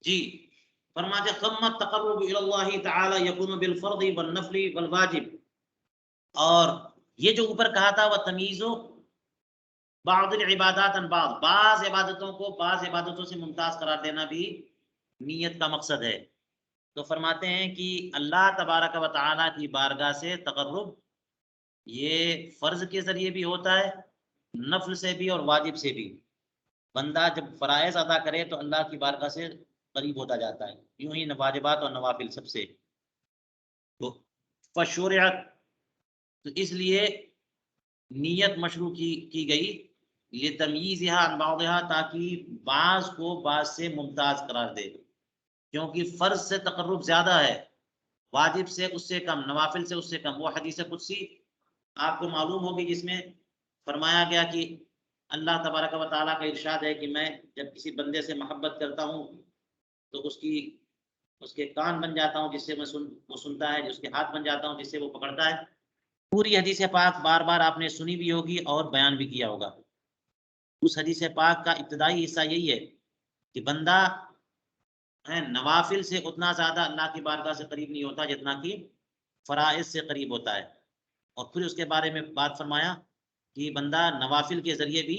جی فرماتے ثم التقرب الى الله تعالی یکون بالفرض والنفل والواجب، اور یہ جو اوپر کہا تھا وہ تمیز بعض العبادات عن بعض عبادتوں کو بعض عبادتوں سے ممتاز قرار دینا بھی نیت کا مقصد ہے۔ تو فرماتے ہیں کہ اللہ تبارک و تعالیٰ کی بارگاہ سے تقرب یہ فرض کے ذریعے بھی ہوتا ہے، نفل سے بھی اور واجب سے بھی۔ بندہ جب فرائض ادا کرے تو اللہ کی بارگاہ سے قریب ہوتا جاتا ہے، یوں ہی واجبات اور نوافل سب سے۔ تو فشرعت، تو اس لیے نیت مشروع کی گئی، یہ تمییزها عن بعضها، تاکہ بعض کو بعض سے ممتاز قرار دے، کیونکہ فرض سے تقرب زیادہ ہے، واجب سے اس سے کم، نوافل سے اس سے کم۔ وہ حدیث قدسی آپ کو معلوم ہوگی جس میں فرمایا گیا کہ اللہ تبارک و تعالیٰ کا ارشاد ہے کہ میں جب کسی بندے سے محبت کرتا ہوں تو اس کے کان بن جاتا ہوں جس سے وہ سنتا ہے، اس کے ہاتھ بن جاتا ہوں جس سے وہ پکڑتا ہے۔ پوری حدیث پاک بار بار آپ نے سنی بھی ہوگی اور بیان بھی کیا ہوگا۔ اس حدیث پاک کا ابتدائی حصہ یہی ہے کہ بندہ نوافل سے اتنا زیادہ اللہ کی بارگاہ سے قریب نہیں ہوتا جتنا کہ فرائض سے قریب ہوتا ہے، اور پھر اس کے بارے میں بات فرمایا کہ بندہ نوافل کے ذریعے بھی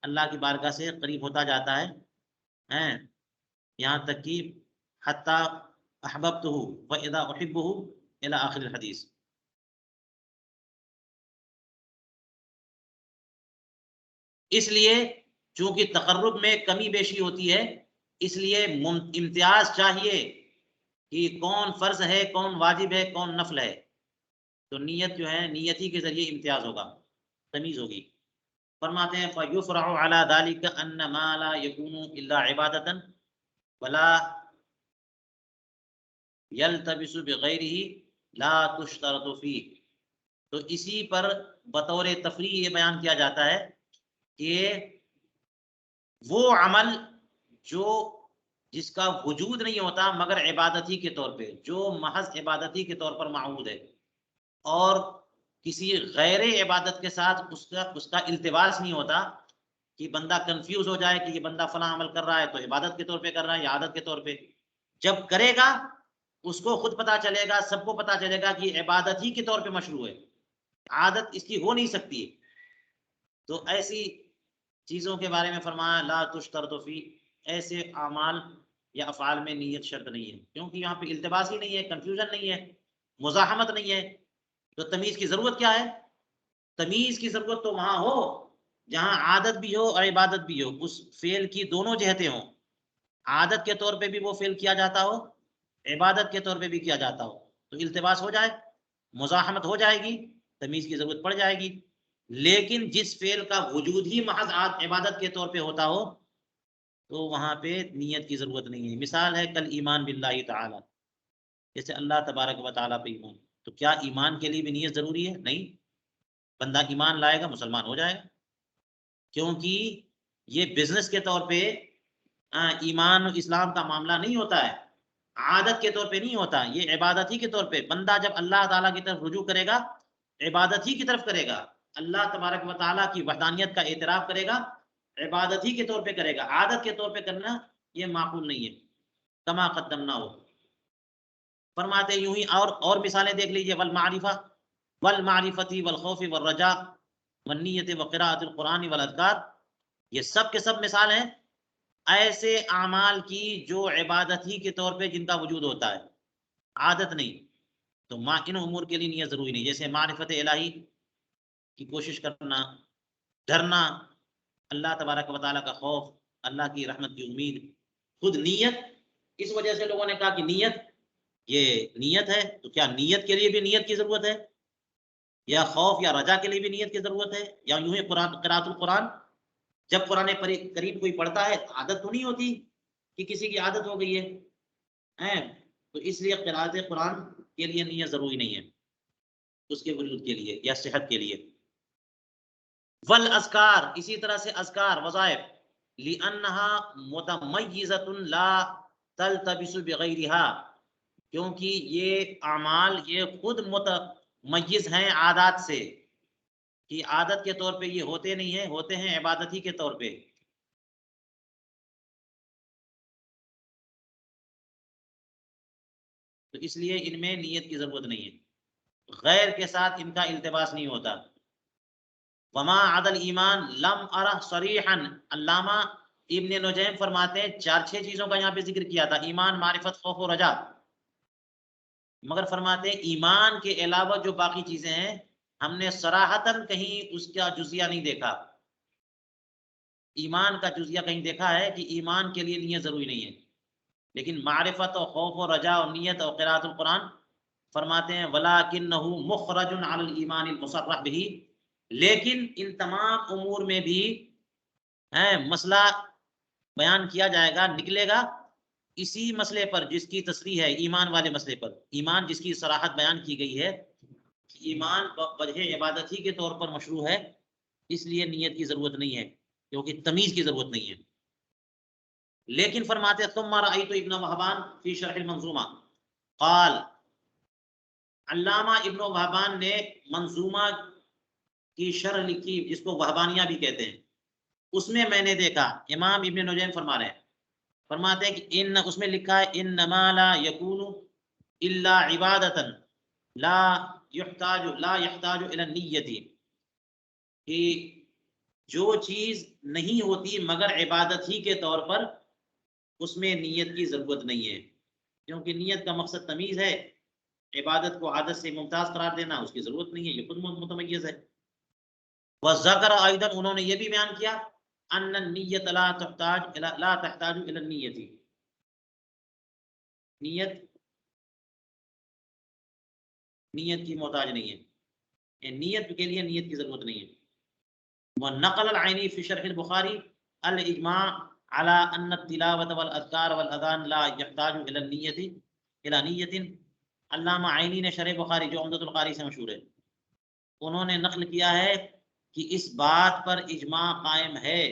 اللہ کی بارگاہ سے قریب ہوتا جاتا ہے، یہاں تک کہ حتیٰ احببتہ واذا احبہ الی آخر الحدیث۔ اس لیے چونکہ تقرب میں کمی بیشی ہوتی ہے، اس لیے امتیاز چاہیے کہ کون فرض ہے، کون واجب ہے، کون نفل ہے۔ تو نیت جو ہے، نیت ہی کے ذریعے امتیاز ہوگا، تمیز ہوگی۔ فرماتے ہیں فَيُفْرَعُ عَلَى ذَلِكَ أَنَّ مَا لَا يَكُونُ إِلَّا عِبَادَةً وَلَا يَلْتَبِسُ بِغَيْرِهِ لَا تُشْتَرَطُ فِيهِ۔ تو اسی پر بطور تفریح یہ بیان کیا جاتا ہے کہ وہ عمل جس کا وجود نہیں ہوتا مگر عبادت ہی کے طور پہ، جو محض عبادت ہی کے طور پر معہود ہے، اور کسی غیر عبادت کے ساتھ اس کا التباس نہیں ہوتا کہ بندہ کنفیوز ہو جائے کہ یہ بندہ فلاں عمل کر رہا ہے تو عبادت کے طور پہ کر رہا ہے یا عادت کے طور پہ۔ جب کرے گا اس کو خود پتا چلے گا، سب کو پتا چلے گا کہ عبادت ہی کے طور پہ مشروع ہے، عادت اس کی ہو نہیں سکتی۔ تو ایسی چیزوں کے بارے میں فرمایا لا تشترط فی، ایسے اعمال یا افعال میں نیت شرط نہیں ہے، کیونکہ یہاں پہ التباس ہی نہیں ہے، کنفیوژن نہیں ہے، مزاحمت نہیں ہے۔ تو تمیز کی ضرورت کیا ہے؟ تمیز کی ضرورت تو وہاں ہو جہاں عادت بھی ہو اور عبادت بھی ہو، اس فعل کی دونوں جہتیں ہوں، عادت کے طور پہ بھی وہ فعل کیا جاتا ہو، عبادت کے طور پہ بھی کیا جاتا ہو، تو التباس ہو جائے، مزاحمت ہو جائے گی، تمیز کی ضرورت پڑ جائے گی۔ لیکن جس فعل کا وجود ہی محض عبادت کے طور پہ ہوتا ہو تو وہاں پہ نیت کی ضرورت نہیں ہے۔ مثال ہے کل ایمان باللہ تعالی، جیسے اللہ تبارک و تعالیٰ پہ ایمان، تو کیا ایمان کے لیے بھی نیت ضروری ہے؟ نہیں، بندہ ایمان لائے گا مسلمان ہو جائے گا، کیونکہ یہ بزنس کے طور پہ ایمان اسلام کا معاملہ نہیں ہوتا ہے، عادت کے طور پہ نہیں ہوتا، یہ عبادت ہی کے طور پہ۔ بندہ جب اللہ تعالیٰ کی طرف رجوع کرے گا، عبادت ہی کی طرف کرے گا، اللہ تبارک و تعالیٰ کی وحدانیت کا اعتراف کرے گا، عبادت ہی کے طور پہ کرے گا، عادت کے طور پہ کرنا یہ معقول نہیں ہے، کما قدمنا ہو۔ فرماتے یوں ہی اور مثالیں دیکھ لیجئے، والمعرفہ والمعرفتی والخوف والرجاء والنیت وقراءۃ القرآن والاذکار، یہ سب کے سب مثال ہیں ایسے اعمال کی جو عبادت ہی کے طور پہ جن کا وجود ہوتا ہے، عادت نہیں۔ تو ان امور کے لیے نیت ضروری نہیں، جیسے معرفت الہی کی کوشش کرنا، ڈرنا، اللہ تبارک و تعالیٰ کا خوف، اللہ کی رحمت کی امید، خود نیت۔ اس وجہ سے لوگوں نے کہا کہ نیت یہ نیت ہے، تو کیا نیت کے لیے بھی نیت کی ضرورت ہے، یا خوف یا رجا کے لیے بھی نیت کی ضرورت ہے، یا یوں ہی قرات القرآن، جب قرآن کریم کوئی پڑھتا ہے عادت تو نہیں ہوتی کہ کسی کی عادت ہو گئی ہے، تو اس لیے قرات قرآن کے لیے نیت ضروری نہیں ہے، اس کے وجود کے لیے یا صحت کے لیے۔ والاذکار، اسی طرح سے اذکار، وظائف، لانها متمیزۃ لا تلتبس بغیرها، کیونکہ یہ اعمال یہ خود متمیز ہیں عادات سے، کہ عادت کے طور پہ یہ ہوتے نہیں ہیں، ہوتے ہیں عبادت ہی کے طور پہ۔ تو اس لیے ان میں نیت کی ضرورت نہیں ہے، غیر کے ساتھ ان کا التباس نہیں ہوتا۔ وما عدل ایمان لم ارہ صریحا، علامہ ابن نجیم فرماتے ہیں 4-6 چیزوں کا یہاں پہ ذکر کیا تھا، ایمان، معرفت، خوف و رجا، مگر فرماتے ہیں ایمان کے علاوہ جو باقی چیزیں ہیں ہم نے صراحتاً کہیں اس کا جزیہ نہیں دیکھا، ایمان کا جزیہ کہیں دیکھا ہے کہ ایمان کے لیے نیت ضروری نہیں ہے، لیکن معرفت و خوف و رجا و نیت اور قراءت القرآن فرماتے ہیں وَلَكِنَّهُ مُخْرَجٌ عَلَى الْإِيمَانِ الْمُصَرَّحِ بِهِ، لیکن ان تمام امور میں بھی مسئلہ بیان کیا جائے گا، نکلے گا اسی مسئلے پر جس کی تصریح ہے، ایمان والے مسئلے پر، ایمان جس کی صراحت بیان کی گئی ہے، ایمان وجہ عبادت ہی کے طور پر مشروع ہے، اس لیے نیت کی ضرورت نہیں ہے کیونکہ تمیز کی ضرورت نہیں ہے۔ لیکن فرماتے ثم رأیت ابن وہبان فی شرح المنظومہ قال، علامہ ابن وہبان نے منظومہ کی شرح لکھی جس کو وہبانیہ بھی کہتے ہیں، اس میں میں نے دیکھا، امام ابن نجیم فرما رہے ہیں، فرماتے ہیں کہ اس میں لکھا ہے انما لا یکون الا عبادتا لا یحتاج الی النیت، کہ جو چیز نہیں ہوتی مگر عبادت ہی کے طور پر اس میں نیت کی ضرورت نہیں ہے، کیونکہ نیت کا مقصد تمیز ہے، عبادت کو عادت سے ممتاز قرار دینا اس کی ضرورت نہیں ہے، یہ خود متمیز ہے۔ وذکر ایضا، انہوں نے یہ بھی بیان کیا ان النیت لا تحتاج الی النیت، نیت کی محتاج نہیں ہے، نیت کے لیے نیت کی ضرورت نہیں ہے۔ ونقل العینی فی شرح البخاری الاجماع على ان التلاوۃ والاذکار والاذان لا يحتاج الى نیت، علامہ عینی نے شرح بخاری جو عمدۃ القاری سے مشہور ہے، انہوں نے نقل کیا ہے کہ اس بات پر اجماع قائم ہے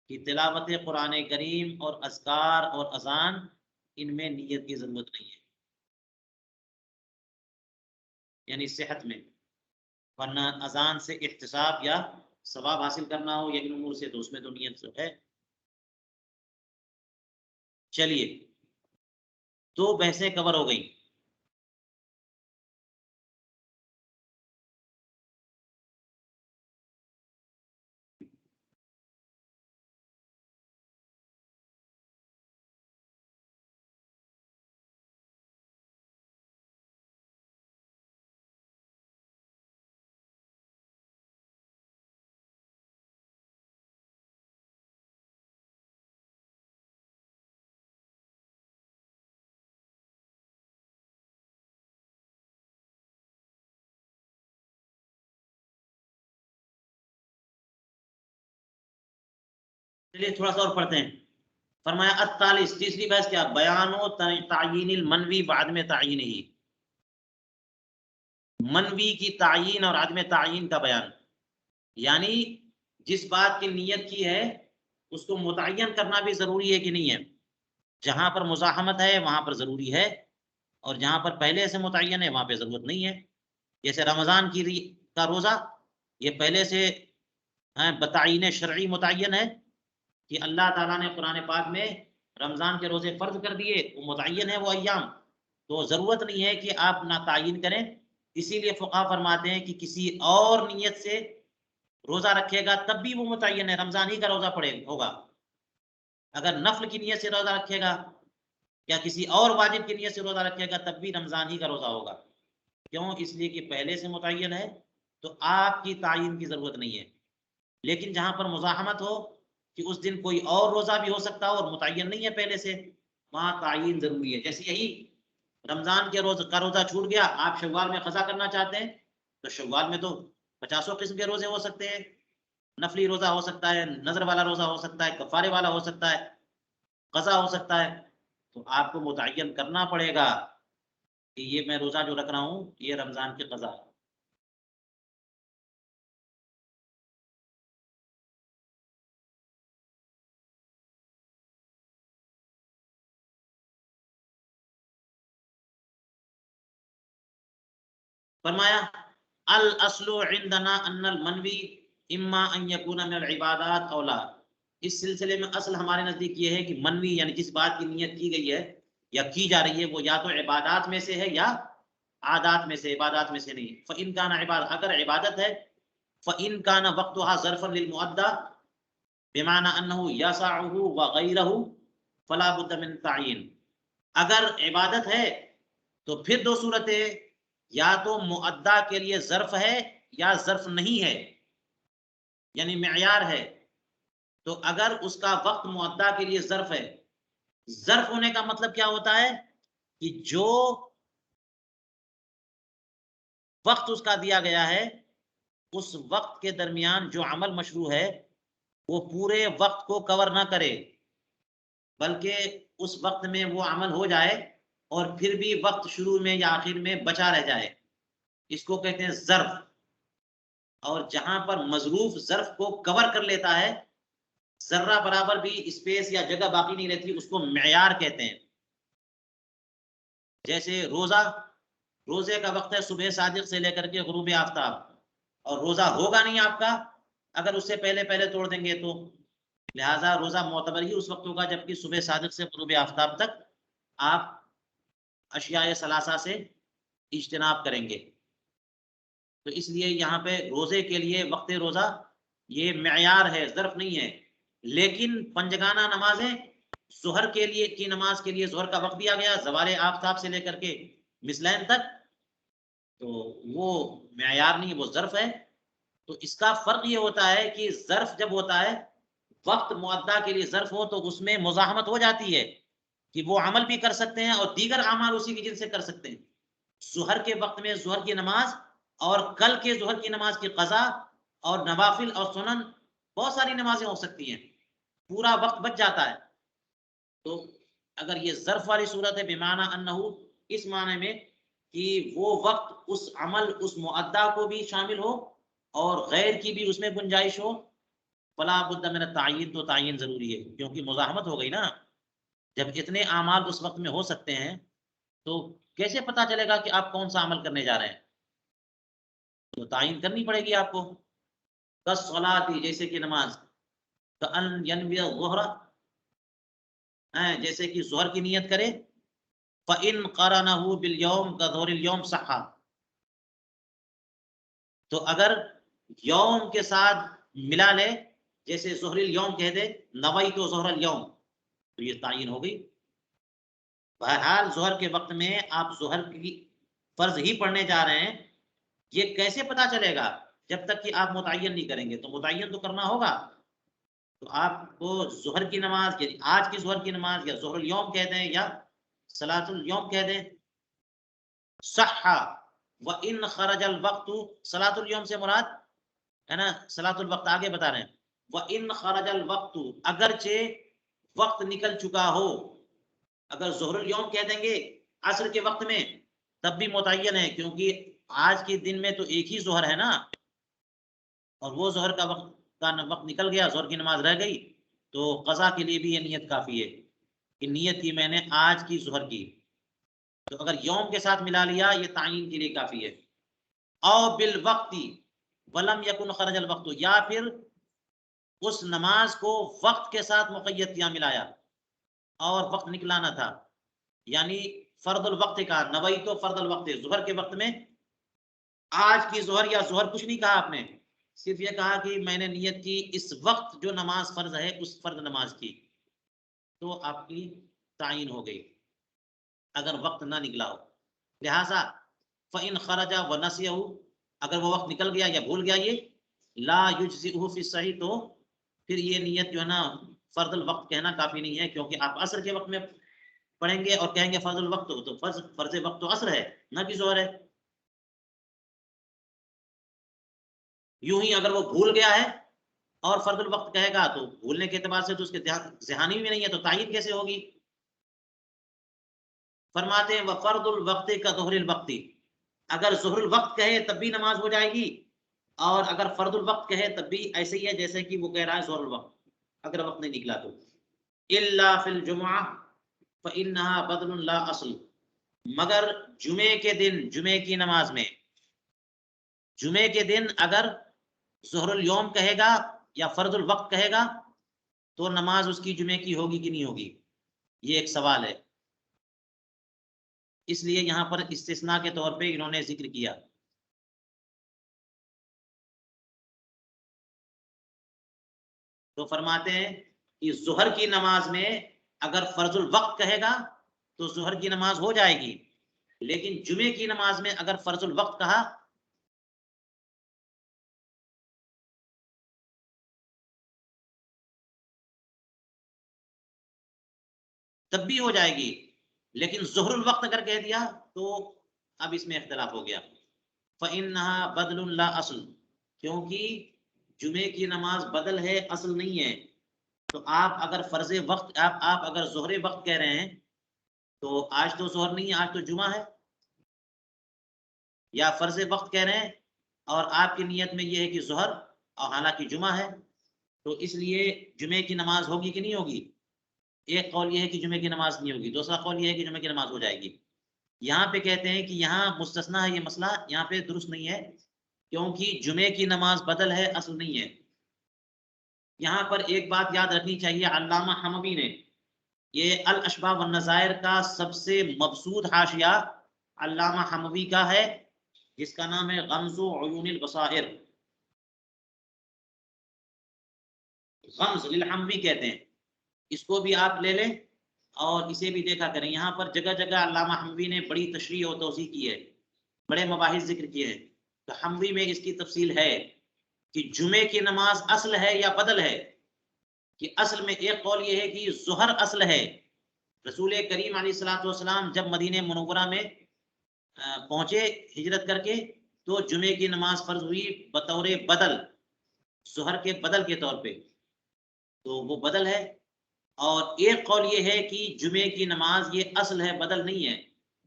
کہ تلاوت قرآن کریم اور اذکار اور اذان ان میں نیت کی ضرورت نہیں ہے، یعنی صحت میں، ورنہ اذان سے احتساب یا ثواب حاصل کرنا ہو یا ان امور سے تو اس میں تو نیت ہے۔ چلیے 2 بحثیں کور ہو گئیں۔ چلیے تھوڑا سا اور پڑھتے ہیں۔ فرمایا الثالث، تیسری بحث کیا، بیان و تعیین المنوی بعدم تعین ہی، منوی کی تعین اور عدم تعین کا بیان، یعنی جس بات کی نیت کی ہے اس کو متعین کرنا بھی ضروری ہے کہ نہیں ہے، جہاں پر مزاحمت ہے وہاں پر ضروری ہے، اور جہاں پر پہلے سے متعین ہے وہاں پہ ضرورت نہیں ہے۔ جیسے رمضان کا روزہ یہ پہلے سے بتعین شرعی متعین ہے کہ اللہ تعالیٰ نے قرآن پاک میں رمضان کے روزے فرض کر دیے، وہ متعین ہے وہ ایام، تو ضرورت نہیں ہے کہ آپ نہ تعین کریں۔ اسی لیے فقہا فرماتے ہیں کہ کسی اور نیت سے روزہ رکھے گا تب بھی وہ متعین ہے، رمضان ہی کا روزہ ہوگا، اگر نفل کی نیت سے روزہ رکھے گا یا کسی اور واجب کی نیت سے روزہ رکھے گا تب بھی رمضان ہی کا روزہ ہوگا، کیوں؟ اس لیے کہ پہلے سے متعین ہے تو آپ کی تعین کی ضرورت نہیں ہے۔ لیکن جہاں پر مزاحمت ہو کہ اس دن کوئی اور روزہ بھی ہو سکتا ہو اور متعین نہیں ہے پہلے سے، وہاں تعین ضروری ہے۔ جیسے یہی رمضان کے روزہ چھوٹ گیا، آپ شوال میں قضا کرنا چاہتے ہیں تو شوال میں تو 50 قسم کے روزے ہو سکتے ہیں، نفلی روزہ ہو سکتا ہے، نظر والا روزہ ہو سکتا ہے، کفارے والا ہو سکتا ہے، قضا ہو سکتا ہے، تو آپ کو متعین کرنا پڑے گا کہ یہ میں روزہ جو رکھ رہا ہوں یہ رمضان کی قضا ہے۔ فرمایا الاصل عندنا ان المنوی اما ان يكون من العبادات او لا، اس سلسلے میں اصل ہمارے نزدیک یہ ہے کہ منوی یعنی جس بات کی نیت کی گئی ہے یا کی جا رہی ہے وہ یا تو عبادات میں سے ہے یا عادات میں سے، عبادات میں سے نہیں. فَإِن كَانَ عبادت، اگر عبادت ہے فَإِن كَانَ وَقْتُهَا ظَرْفًا لِلْمُؤَدَّى بمعنى أنه يسعه وغيره فلا بد من تعین. اگر عبادت ہے تو پھر دو صورتیں، یا تو مؤدّا کے لیے ظرف ہے یا ظرف نہیں ہے، یعنی معیار ہے. تو اگر اس کا وقت مؤدّا کے لیے ظرف ہے، ظرف ہونے کا مطلب کیا ہوتا ہے کہ جو وقت اس کا دیا گیا ہے اس وقت کے درمیان جو عمل مشروع ہے وہ پورے وقت کو کور نہ کرے، بلکہ اس وقت میں وہ عمل ہو جائے اور پھر بھی وقت شروع میں یا آخر میں بچا رہ جائے. اس کو کہتے ہیں ظرف. اور جہاں پر مظروف ظرف کو کور کر لیتا ہے، ذرہ برابر بھی اسپیس یا جگہ باقی نہیں رہتی، اس کو معیار کہتے ہیں. جیسے روزہ، روزے کا وقت ہے صبح صادق سے لے کر کے غروب آفتاب، اور روزہ ہوگا نہیں آپ کا اگر اس سے پہلے پہلے توڑ دیں گے تو، لہٰذا روزہ معتبر ہی اس وقت ہوگا جبکہ صبح صادق سے غروب آفتاب تک آپ اشیاء ثلاثہ سے اجتناب کریں گے. تو اس لیے یہاں پہ روزے کے لیے وقت روزہ یہ معیار ہے، ظرف نہیں ہے. لیکن پنجگانہ نمازیں، ظہر کے لیے کی نماز کے لیے ظہر کا وقت دیا گیا زوال آفتاب سے لے کر کے مثلین تک، تو وہ معیار نہیں، وہ ظرف ہے. تو اس کا فرق یہ ہوتا ہے کہ ظرف جب ہوتا ہے، وقت مؤدّا کے لیے ظرف ہو تو اس میں مزاحمت ہو جاتی ہے کہ وہ عمل بھی کر سکتے ہیں اور دیگر اعمال اسی کی جن سے کر سکتے ہیں. ظہر کے وقت میں ظہر کی نماز اور کل کے ظہر کی نماز کی قضا اور نوافل اور سنن بہت ساری نمازیں ہو سکتی ہیں، پورا وقت بچ جاتا ہے. تو اگر یہ ظرف والی صورت ہے بمعنی انہو، اس معنی میں کہ وہ وقت اس عمل اس مؤدّا کو بھی شامل ہو اور غیر کی بھی اس میں گنجائش ہو، فلا بد من التعین، تو تعین ضروری ہے کیونکہ مزاحمت ہو گئی نا. جب اتنے اعمال اس وقت میں ہو سکتے ہیں تو کیسے پتا چلے گا کہ آپ کون سا عمل کرنے جا رہے ہیں؟ تو تعین کرنی پڑے گی آپ کو. کالصلاۃ، جیسے کہ نماز، کأن ینوی الظہر، جیسے کہ ظہر کی نیت کرے. فإن قرنہ بالیوم کظہر الیوم صحا، تو اگر یوم کے ساتھ ملا لے، جیسے ظہر الیوم کہہ دے نویت ظہر الیوم، تو یہ تعین ہو گئی. بہرحال ظہر کے وقت میں آپ ظہر کی فرض ہی پڑھنے جا رہے ہیں، یہ کیسے پتا چلے گا جب تک کہ آپ متعین نہیں کریں گے؟ تو متعین تو کرنا ہوگا. تو آپ کو ظہر کی نماز، یعنی آج کی ظہر کی نماز، یا ظہر الیوم کہہ دیں یا صلاۃ الیوم کہہ دیں، صحا وان خرج الوقت، صلاۃ الیوم سے مراد ہے نا صلاۃ الوقت، آگے بتا رہے ہیں وان خرج الوقت، اگرچہ وقت نکل چکا ہو. اگر ظہر الیوم کہہ دیں گے عصر کے وقت میں تب بھی متعین ہے، کیونکہ آج کے دن میں تو ایک ہی ظہر ہے نا، اور وہ ظہر کا وقت نکل گیا، ظہر کی نماز رہ گئی، تو قضا کے لیے بھی یہ نیت کافی ہے کہ نیت کی میں نے آج کی ظہر کی. تو اگر یوم کے ساتھ ملا لیا یہ تعین کے لیے کافی ہے. او بالوقت ولم یکن خرج الوقت، یا پھر اس نماز کو وقت کے ساتھ مقید کیا، ملایا اور وقت نکلا نہ تھا، یعنی فرض الوقت کا نویت فرض الوقت، ظہر کے وقت میں آج کی ظہر یا ظہر کچھ نہیں کہا آپ نے، صرف یہ کہا کہ میں نے نیت کی اس وقت جو نماز فرض ہے اس فرض نماز کی، تو آپ کی تعین ہو گئی اگر وقت نہ نکلا ہو. لہذا فإن خرج ونسیہ، اگر وہ وقت نکل گیا یا بھول گیا، یہ لا یجزئہ فی الصحیح، تو پھر یہ نیت جو ہے نا فرض الوقت کہنا کافی نہیں ہے، کیونکہ آپ عصر کے وقت میں پڑھیں گے اور کہیں گے فرض الوقت، تو فرض وقت تو عصر ہے نہ کہ ظہر ہے. یوں ہی اگر وہ بھول گیا ہے اور فرض الوقت کہے گا تو بھولنے کے اعتبار سے تو اس کے ذہانی میں نہیں ہے، تو تعین کیسے ہوگی؟ فرماتے ہیں وفرض الوقت کا ظہر الوقت، اگر ظہر الوقت کہے تب بھی نماز ہو جائے گی، اور اگر فرض الوقت کہے تب بھی ایسے ہی ہے جیسے کہ وہ کہہ رہا ہے ظہر الوقت، اگر وقت نہیں نکلا تو. الا فی الجمعہ فانها بدل لا اصل، مگر جمعے کے دن، جمعے کی نماز میں، جمعے کے دن اگر ظہر الیوم کہے گا یا فرض الوقت کہے گا تو نماز اس کی جمعے کی ہوگی کہ نہیں ہوگی؟ یہ ایک سوال ہے. اس لیے یہاں پر استثناء کے طور پہ انہوں نے ذکر کیا۔ تو فرماتے ہیں کہ ظہر کی نماز میں اگر فرض الوقت کہے گا تو ظہر کی نماز ہو جائے گی، لیکن جمعے کی نماز میں اگر فرض الوقت کہا تب بھی ہو جائے گی، لیکن ظہر الوقت اگر کہہ دیا تو اب اس میں اختلاف ہو گیا۔ فَإِنَّهَا بَدْلٌ لَا أَصْلٌ، کیونکہ جمعے کی نماز بدل ہے، اصل نہیں ہے۔ تو آپ اگر فرض وقت آپ اگر ظہر وقت کہہ رہے ہیں تو آج تو ظہر نہیں ہے، آج تو جمعہ ہے، یا فرض وقت کہہ رہے ہیں اور آپ کی نیت میں یہ ہے کہ ظہر اور حالانکہ جمعہ ہے، تو اس لیے جمعے کی نماز ہوگی کہ نہیں ہوگی؟ ایک قول یہ ہے کہ جمعے کی نماز نہیں ہوگی، دوسرا قول یہ ہے کہ جمعے کی نماز ہو جائے گی۔ یہاں پہ کہتے ہیں کہ یہاں مستثنا ہے، یہ مسئلہ یہاں پہ درست نہیں ہے، کیونکہ جمعے کی نماز بدل ہے، اصل نہیں ہے۔ یہاں پر ایک بات یاد رکھنی چاہیے، علامہ حموی نے یہ الاشباح والنظائر کا سب سے مبسوط حاشیہ علامہ حموی کا ہے، جس کا نام ہے غمز عیون البصائر، غمز للحموی کہتے ہیں، اس کو بھی آپ لے لیں اور اسے بھی دیکھا کریں۔ یہاں پر جگہ جگہ علامہ حموی نے بڑی تشریح و توضیح کی ہے، بڑے مباحث ذکر کیے ہیں۔ تو حموی میں اس کی تفصیل ہے کہ جمعے کی نماز اصل ہے یا بدل ہے، کہ اصل میں ایک قول یہ ہے کہ ظہر اصل ہے۔ رسول کریم علیہ الصلوۃ والسلام جب مدینہ منورہ میں پہنچے ہجرت کر کے تو جمعے کی نماز فرض ہوئی بطور بدل، ظہر کے بدل کے طور پہ، تو وہ بدل ہے۔ اور ایک قول یہ ہے کہ جمعے کی نماز یہ اصل ہے، بدل نہیں ہے،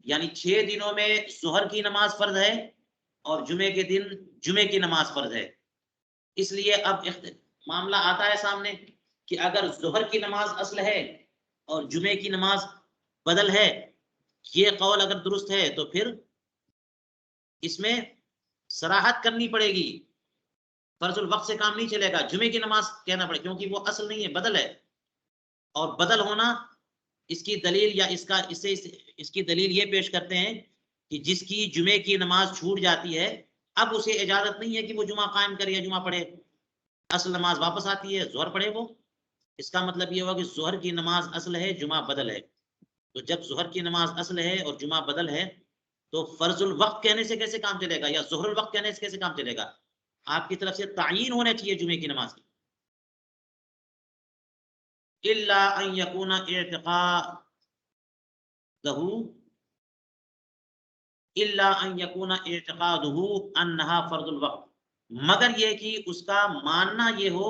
یعنی 6 دنوں میں ظہر کی نماز فرض ہے اور جمعے کے دن جمعے کی نماز فرض ہے۔ اس لیے اب معاملہ آتا ہے سامنے کہ اگر ظہر کی نماز اصل ہے اور جمعے کی نماز بدل ہے، یہ قول اگر درست ہے تو پھر اس میں صراحت کرنی پڑے گی، فرض الوقت سے کام نہیں چلے گا، جمعے کی نماز کہنا پڑے، کیونکہ وہ اصل نہیں ہے، بدل ہے۔ اور بدل ہونا اس کی دلیل یا اس کی دلیل یہ پیش کرتے ہیں کہ جس کی جمعے کی نماز چھوٹ جاتی ہے اب اسے اجازت نہیں ہے کہ وہ جمعہ قائم کرے یا جمعہ پڑھے، اصل نماز واپس آتی ہے، ظہر پڑھے وہ۔ اس کا مطلب یہ ہوا کہ ظہر کی نماز اصل ہے، جمعہ بدل ہے۔ تو جب ظہر کی نماز اصل ہے اور جمعہ بدل ہے تو فرض الوقت کہنے سے کیسے کام چلے گا، یا ظہر الوقت کہنے سے کیسے کام چلے گا؟ آپ کی طرف سے تعین ہونا چاہیے جمعے کی نماز کی۔ الا ان يكون اعتقاده الا ان يكون اعتقاده انها فرض الوقت، مگر یہ کہ اس کا ماننا یہ ہو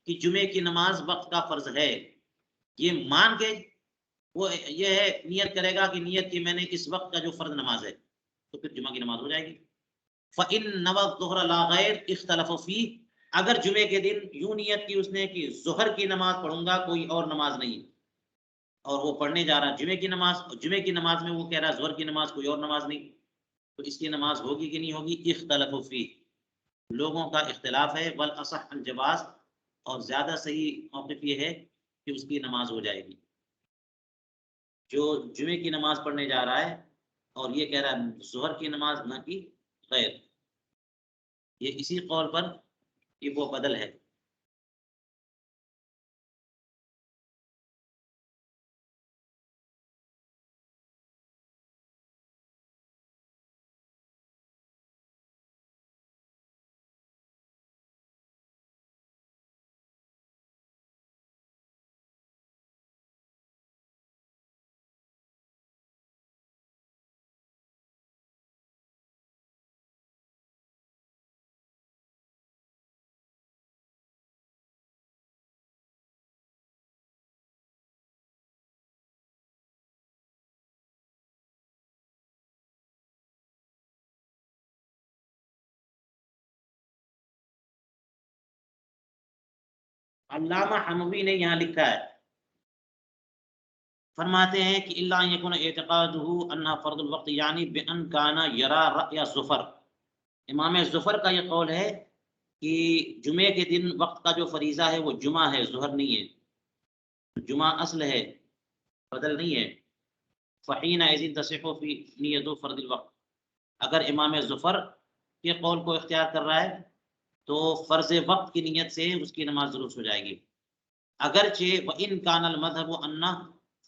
کہ جمعے کی نماز وقت کا فرض ہے، یہ مان کے وہ یہ ہے نیت کرے گا کہ نیت کی میں نے اس وقت کا جو فرض نماز ہے، تو پھر جمعہ کی نماز ہو جائے گی۔ فَإِن نَوَى الظُّهْرَ لَا غَيْرَ اخْتَلَفُوا فِيهِ، اگر جمعے کے دن یوں نیت کی اس نے کہ ظہر کی نماز پڑھوں گا، کوئی اور نماز نہیں، اور وہ پڑھنے جا رہا جمعے کی نماز، جمعے کی نماز میں وہ کہہ رہا ظہر کی نماز کوئی اور نماز نہیں، تو اس کی نماز ہوگی کہ نہیں ہوگی؟ اختلفوا فیہ، لوگوں کا اختلاف ہے، والاصح الجواز، اور زیادہ صحیح موقف یہ ہے کہ اس کی نماز ہو جائے گی۔ جو جمعے کی نماز پڑھنے جا رہا ہے اور یہ کہہ رہا ہے ظہر کی نماز نہ کی غیر، یہ اسی قول پر کہ وہ بدل ہے۔ علامہ حموی نے یہاں لکھا ہے، فرماتے ہیں کہ الا ان يكون اعتقاده ان فرض الوقت یعنی بان كان يرى رأي ظفر، امام ظفر کا یہ قول ہے کہ جمعے کے دن وقت کا جو فریضہ ہے وہ جمعہ ہے، ظہر نہیں ہے، جمعہ اصل ہے، بدل نہیں ہے۔ فحینئذ تصح فی نیت فرض الوقت، اگر امام ظفر کے قول کو اختیار کر رہا ہے تو فرض وقت کی نیت سے اس کی نماز درست ہو جائے گی، اگرچہ وَإِن كَانَ الْمَذْهَبُ أَنَّ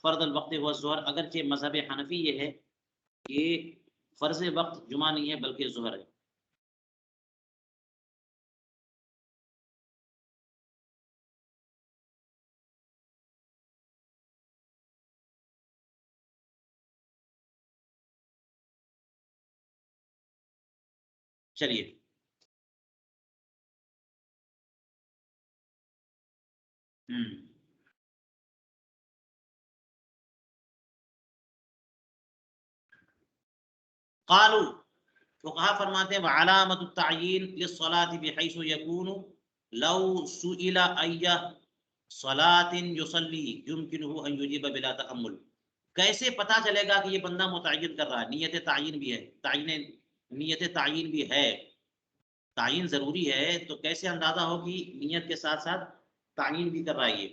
فرض الوقت هو الظہر، اگرچہ مذہب حنفی یہ ہے کہ فرض وقت جمعہ نہیں ہے بلکہ ظہر ہے۔ چلیے قالوا، فقہا فرماتے ہیں وعلامۃ التعیین للصلاة بحیث یکون لو سئل ای صلاۃ یصلی یمکنہ ان یجیب بلا تأمل، کیسے پتا چلے گا کہ یہ بندہ متعین کر رہا ہے، نیت تعین بھی ہے، نیت تعین بھی ہے، تعین ضروری ہے تو کیسے اندازہ ہوگی نیت کے ساتھ ساتھ تعین بھی کر رہا ہے یہ؟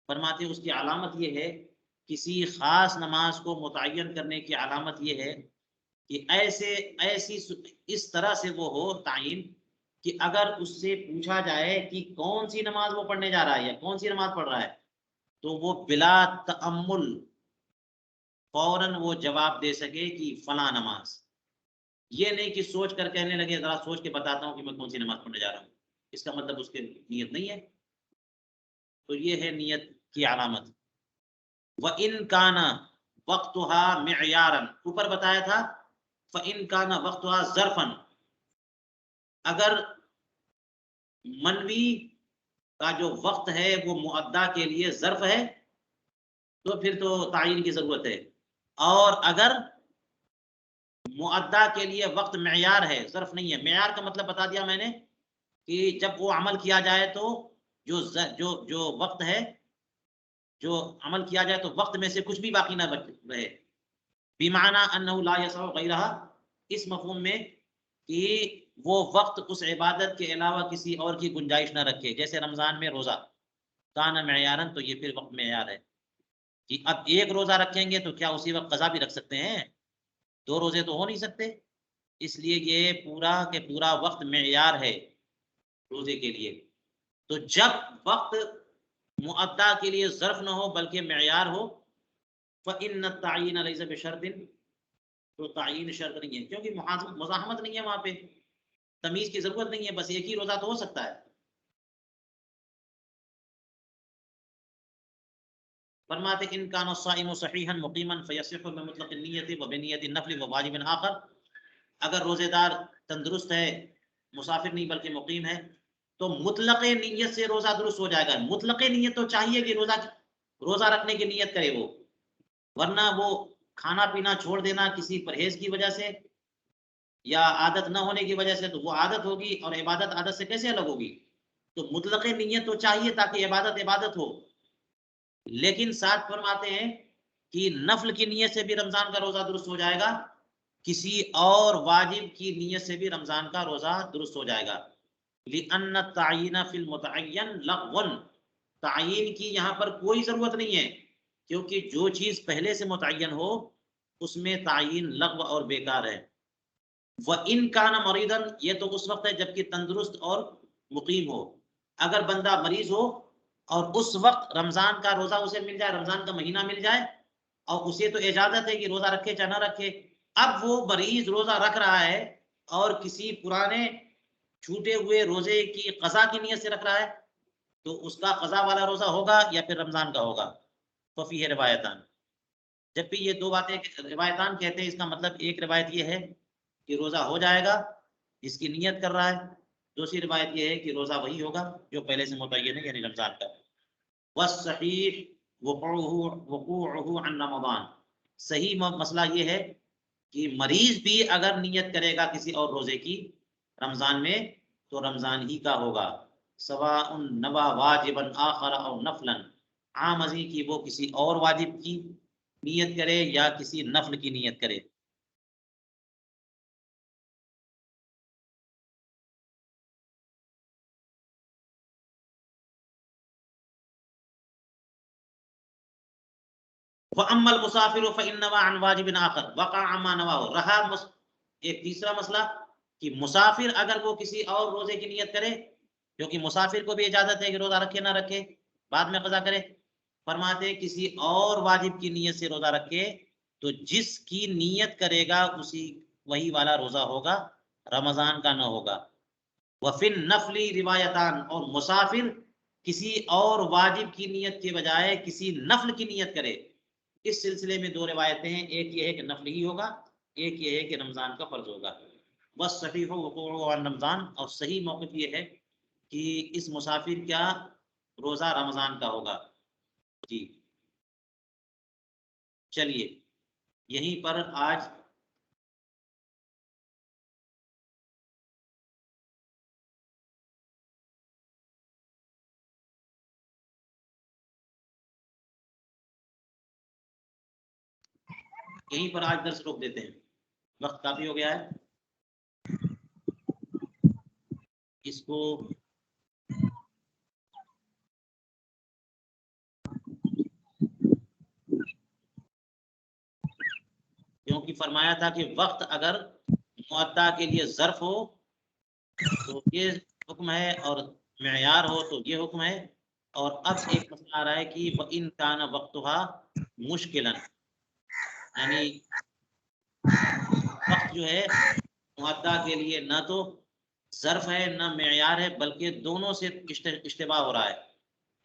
فرماتے ہیں اس کی علامت یہ ہے، کسی خاص نماز کو متعین کرنے کی علامت یہ ہے کہ ایسی اس طرح سے وہ ہو تعین کہ اگر اس سے پوچھا جائے کہ کون سی نماز وہ پڑھنے جا رہا ہے یا کون سی نماز پڑھ رہا ہے تو وہ بلا تأمل فوراً وہ جواب دے سکے کہ فلاں نماز، یہ نہیں کہ سوچ کر کہنے لگے ذرا سوچ کے بتاتا ہوں کہ میں کون سی نماز پڑھنے جا رہا ہوں، اس کا مطلب اس کی نیت نہیں ہے، تو یہ ہے نیت کی علامت۔ وَإِن كَانَ وَقْتُهَا مِعْيَارًا، اوپر بتایا تھا فَإِن كَانَ وَقْتُهَا ظَرْفًا، اگر منوی کا جو وقت ہے وہ مؤدا کے لیے ظرف ہے تو پھر تو تعین کی ضرورت ہے، اور اگر مؤدا کے لیے وقت معیار ہے ظرف نہیں ہے، معیار کا مطلب بتا دیا میں نے کہ جب وہ عمل کیا جائے تو جو وقت ہے، جو عمل کیا جائے تو وقت میں سے کچھ بھی باقی نہ رہے، بمعنی انہ لا یسع غیرہ، اس مفہوم میں کہ وہ وقت اس عبادت کے علاوہ کسی اور کی گنجائش نہ رکھے، جیسے رمضان میں روزہ کان معیارن، تو یہ پھر وقت معیار ہے کہ اب ایک روزہ رکھیں گے تو کیا اسی وقت قضا بھی رکھ سکتے ہیں؟ دو روزے تو ہو نہیں سکتے، اس لیے یہ پورا کہ پورا وقت معیار ہے روزے کے لیے، تو جب وقت مؤدا کے لیے ظرف نہ ہو بلکہ معیار ہو، فإن التعین لیس بشرط، تو تعین شرط نہیں ہے، کیونکہ مزاحمت نہیں ہے وہاں پہ، تمیز کی ضرورت نہیں ہے، بس ایک ہی روزہ تو ہو سکتا ہے۔ فرماتے ان کان الصائم صحیحا مقیما فیصح بمطلق النیت وبنیت النفل وواجب آخر، اگر روزے دار تندرست ہے، مسافر نہیں بلکہ مقیم ہے، تو مطلق نیت سے روزہ درست ہو جائے گا، مطلق نیت تو چاہیے کہ روزہ رکھنے کی نیت کرے وہ، ورنہ وہ کھانا پینا چھوڑ دینا کسی پرہیز کی وجہ سے یا عادت نہ ہونے کی وجہ سے، تو وہ عادت ہوگی اور عبادت عادت سے کیسے الگ ہوگی؟ تو مطلق نیت تو چاہیے تاکہ عبادت عبادت ہو، لیکن ساتھ فرماتے ہیں کہ نفل کی نیت سے بھی رمضان کا روزہ درست ہو جائے گا، کسی اور واجب کی نیت سے بھی رمضان کا روزہ درست ہو جائے گا، لأن التعین فی المتعین لغو، تعین کی یہاں پر کوئی ضرورت نہیں ہے، کیونکہ جو چیز پہلے سے متعین ہو اس میں تعین لغو اور بیکار ہے۔ وَإِن كَانَ مَرِيضًا، یہ تو اس وقت ہے جبکہ تندرست اور مقیم ہو، اگر بندہ مریض ہو اور اس وقت رمضان کا روزہ اسے مل جائے، رمضان کا مہینہ مل جائے، اور اسے تو اجازت ہے کہ روزہ رکھے چاہے نہ رکھے، اب وہ مریض روزہ رکھ رہا ہے اور کسی پرانے چھوٹے ہوئے روزے کی قضا کی نیت سے رکھ رہا ہے، تو اس کا قضا والا روزہ ہوگا یا پھر رمضان کا ہوگا؟ تو فیہ روایتان، جب بھی یہ دو باتیں روایتان کہتے ہیں، اس کا مطلب ایک روایت یہ ہے کہ روزہ ہو جائے گا جس کی نیت کر رہا ہے، دوسری روایت یہ ہے کہ روزہ وہی ہوگا جو پہلے سے متعین ہے، یعنی رمضان کا۔ والصحیح وقوعہ عن رمضان، صحیح مسئلہ یہ ہے کہ مریض بھی اگر نیت کرے گا کسی اور روزے کی رمضان میں تو رمضان ہی کا ہوگا، سواء نوى واجبا آخر او نفلا، عام ازیں کی وہ کسی اور واجب کی نیت کرے یا کسی نفل کی نیت کرے۔ وَأَمَّا الْمُسَافِرُ فَإِنَّ نَوَى عَنْ وَاجِبٍ آخَرٍ وَقَعَ عَمَّا نَوَاهُ رہا ایک تیسرا مسئلہ کہ مسافر اگر وہ کسی اور روزے کی نیت کرے، کیونکہ مسافر کو بھی اجازت ہے کہ روزہ رکھے نہ رکھے، بعد میں قضا کرے، فرماتے کسی اور واجب کی نیت سے روزہ رکھے تو جس کی نیت کرے گا اسی وہی والا روزہ ہوگا، رمضان کا نہ ہوگا۔ وفی النفل روایتان، اور مسافر کسی اور واجب کی نیت کے بجائے کسی نفل کی نیت کرے، اس سلسلے میں دو روایتیں ہیں، ایک یہ ہے کہ نفل ہی ہوگا، ایک یہ ہے کہ رمضان کا فرض ہوگا۔ بس صحیح وقوع عن رمضان، اور صحیح موقف یہ ہے کہ اس مسافر کا روزہ رمضان کا ہوگا۔ جی چلیے یہیں پر آج درس روک دیتے ہیں، وقت کافی ہو گیا ہے۔ اس کو کیونکہ فرمایا تھا کہ وقت اگر معدہ کے لیے ظرف ہو تو یہ حکم ہے، اور معیار ہو تو یہ حکم ہے۔ اور اب ایک مسئلہ آ رہا ہے کہ وَإِن كَانَ وَقْتُهَا مُشْكِلًا، یعنی وقت جو ہے معدہ کے لیے نہ تو ظرف ہے نہ معیار ہے، بلکہ دونوں سے اشتباہ ہو رہا ہے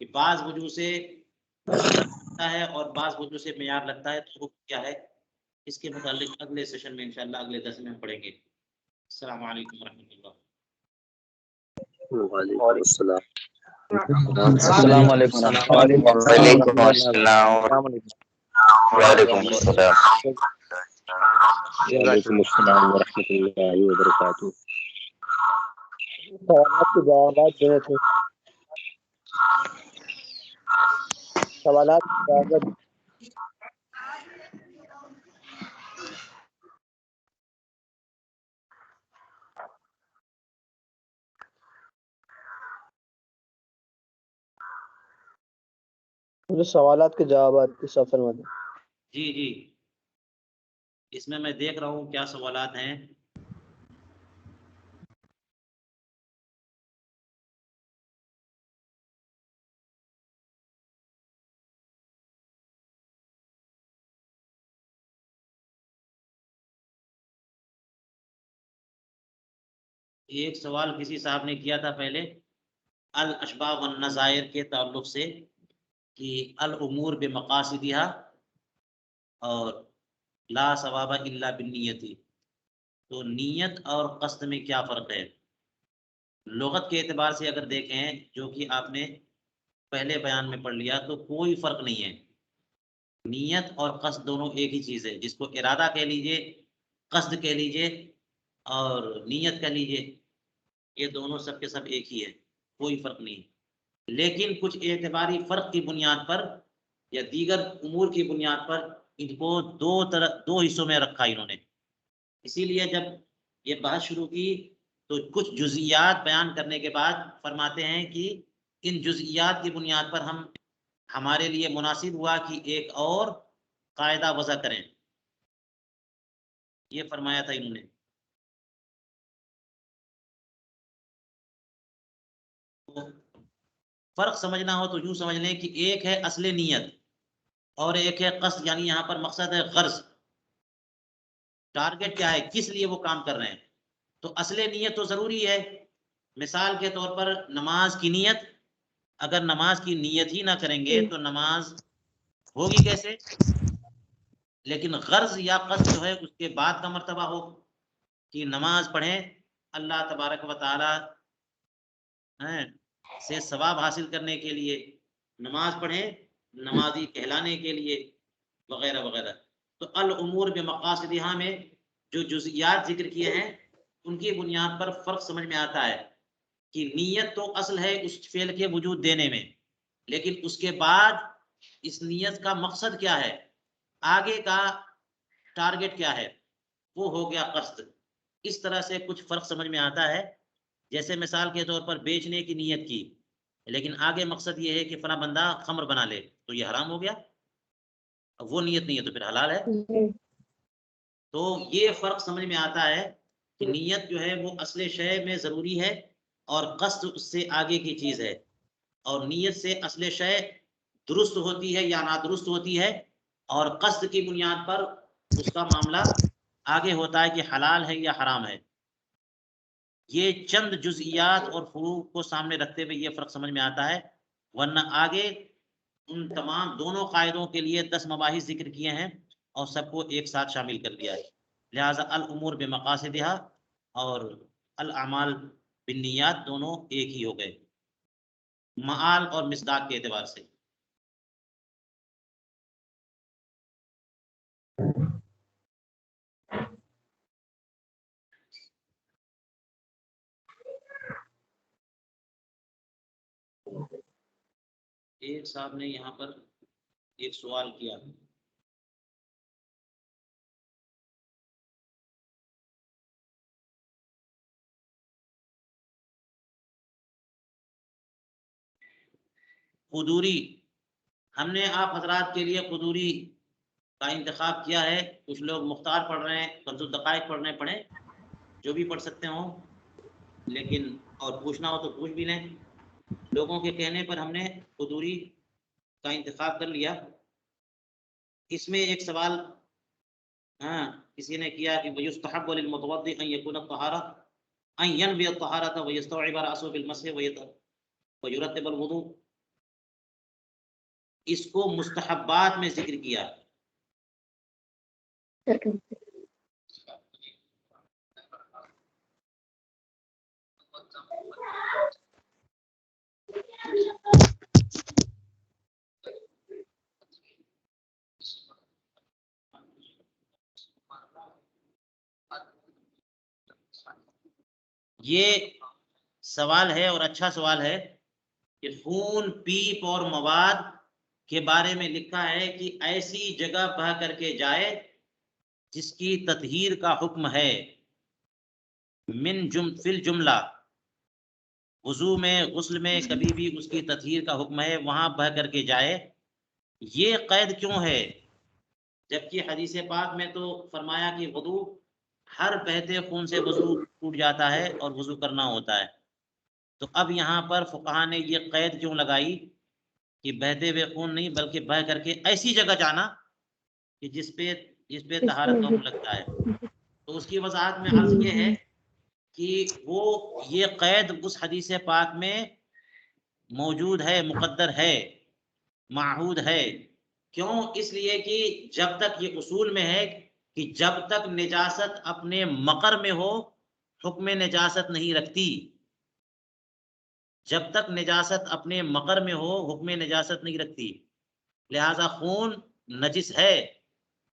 کہ بعض وجوہ سے لگتا ہے اور بعض وجوہ سے معیار لگتا ہے، تو حکم کیا ہے؟ اس کے متعلق اگلے سیشن میں انشاءاللہ اگلے درس میں ہم پڑھیں گے۔ السلام علیکم ورحمۃ اللہ۔ وعلیکم السلام۔ السلام علیکم وعلیکم السلام وعلیکم السلام۔ وعلیکم السلام ورحمۃ اللہ وبرکاتہ۔ سوالات کے جوابات دینے تھے، سوالات کے جوابات۔ مجھے سوالات کے جوابات کی سفر میں جی اس میں دیکھ رہا ہوں کیا سوالات ہیں۔ ایک سوال کسی صاحب نے کیا تھا پہلے الاشباہ والنظائر کے تعلق سے کہ الامور بمقاصدها اور لا ثواب الا بالنیت، تو نیت اور قصد میں کیا فرق ہے؟ لغت کے اعتبار سے اگر دیکھیں جو کہ آپ نے پہلے بیان میں پڑھ لیا تو کوئی فرق نہیں ہے، نیت اور قصد دونوں ایک ہی چیز ہے، جس کو ارادہ کہہ لیجئے، قصد کہہ لیجئے اور نیت کہہ لیجئے، یہ دونوں سب کے سب ایک ہی ہے، کوئی فرق نہیں۔ لیکن کچھ اعتباری فرق کی بنیاد پر یا دیگر امور کی بنیاد پر ان کو دو حصوں میں رکھا انہوں نے۔ اسی لیے جب یہ بحث شروع کی تو کچھ جزئیات بیان کرنے کے بعد فرماتے ہیں کہ ان جزئیات کی بنیاد پر ہمارے لیے مناسب ہوا کہ ایک اور قاعدہ وضع کریں، یہ فرمایا تھا انہوں نے۔ فرق سمجھنا ہو تو یوں سمجھ لیں کہ ایک ہے اصل نیت اور ایک ہے قصد، یعنی یہاں پر مقصد ہے غرض، ٹارگٹ کیا ہے، کس لیے وہ کام کر رہے ہیں۔ تو اصل نیت تو ضروری ہے، مثال کے طور پر نماز کی نیت، اگر نماز کی نیت ہی نہ کریں گے تو نماز ہوگی کیسے؟ لیکن غرض یا قصد جو ہے اس کے بعد کا مرتبہ ہو کہ نماز پڑھیں اللہ تبارک و تعالی سے ثواب حاصل کرنے کے لیے، نماز پڑھیں نمازی کہلانے کے لیے، وغیرہ وغیرہ۔ تو الامور بمقاصدها میں جو جزئیات ذکر کیے ہیں ان کی بنیاد پر فرق سمجھ میں آتا ہے کہ نیت تو اصل ہے اس فعل کے وجود دینے میں، لیکن اس کے بعد اس نیت کا مقصد کیا ہے، آگے کا ٹارگٹ کیا ہے، وہ ہو گیا قصد۔ اس طرح سے کچھ فرق سمجھ میں آتا ہے، جیسے مثال کے طور پر بیچنے کی نیت کی لیکن آگے مقصد یہ ہے کہ فلاں بندہ خمر بنا لے تو یہ حرام ہو گیا، اب وہ نیت نہیں ہے تو پھر حلال ہے۔ تو یہ فرق سمجھ میں آتا ہے کہ نیت جو ہے وہ اصل شے میں ضروری ہے اور قصد اس سے آگے کی چیز ہے، اور نیت سے اصل شے درست ہوتی ہے یا نادرست ہوتی ہے، اور قصد کی بنیاد پر اس کا معاملہ آگے ہوتا ہے کہ حلال ہے یا حرام ہے۔ یہ چند جزئیات اور فروق کو سامنے رکھتے ہوئے یہ فرق سمجھ میں آتا ہے، ورنہ آگے ان تمام دونوں قاعدوں کے لیے 10 مباحث ذکر کیے ہیں اور سب کو ایک ساتھ شامل کر دیا ہے۔ لہذا الامور بمقاصدہا اور الاعمال بالنیات دونوں ایک ہی ہو گئے معال اور مصداق کے اعتبار سے۔ ایک صاحب نے یہاں پر ایک سوال کیا، قدوری، ہم نے آپ حضرات کے لیے قدوری کا انتخاب کیا ہے۔ کچھ لوگ مختار پڑھ رہے ہیں، کنز الدقائق پڑھ رہے ہیں، پڑھیں، جو بھی پڑھ سکتے ہوں، لیکن اور پوچھنا ہو تو پوچھ بھی لیں۔ لوگوں کے کہنے پر ہم نے قدوری کا انتخاب کر لیا۔ اس میں ایک سوال کسی نے کیا کہ وَيُسْتَحَبُّ لِلْمُتَوَضِّئِ أَن يَكُونَ الطَّهَارَةَ أَن يَنْوِيَ الطَّهَارَةَ وَيَسْتَوْعِبَ رَأْسَهُ بِالْمَسْحِ وَيُرَتِّبَ الْوُضُوءَ، اس کو مستحبات میں ذکر کیا۔ یہ سوال ہے اور اچھا سوال ہے کہ خون، پیپ اور مواد کے بارے میں لکھا ہے کہ ایسی جگہ بہہ کر کے جائے جس کی تطہیر کا حکم ہے، فی الجملہ، وضو میں، غسل میں، کبھی بھی اس کی تطہیر کا حکم ہے، وہاں بہہ کر کے جائے۔ یہ قید کیوں ہے؟ جبکہ حدیث پاک میں تو فرمایا کہ وضو، ہر بہتے خون سے وضو ٹوٹ جاتا ہے اور وضو کرنا ہوتا ہے۔ تو اب یہاں پر فقہا نے یہ قید کیوں لگائی کہ بہتے ہوئے خون نہیں بلکہ بہہ کر کے ایسی جگہ جانا کہ جس پہ طہارت کا حکم لگتا ہے؟ تو اس کی وضاحت میں عرض یہ ہے کہ وہ یہ قید اس حدیث پاک میں موجود ہے، مقدر ہے، معہود ہے۔ کیوں؟ اس لیے کہ جب تک یہ اصول میں ہے کہ جب تک نجاست اپنے مقر میں ہو حکم نجاست نہیں رکھتی، جب تک نجاست اپنے مقر میں ہو حکم نجاست نہیں رکھتی۔ لہذا خون نجس ہے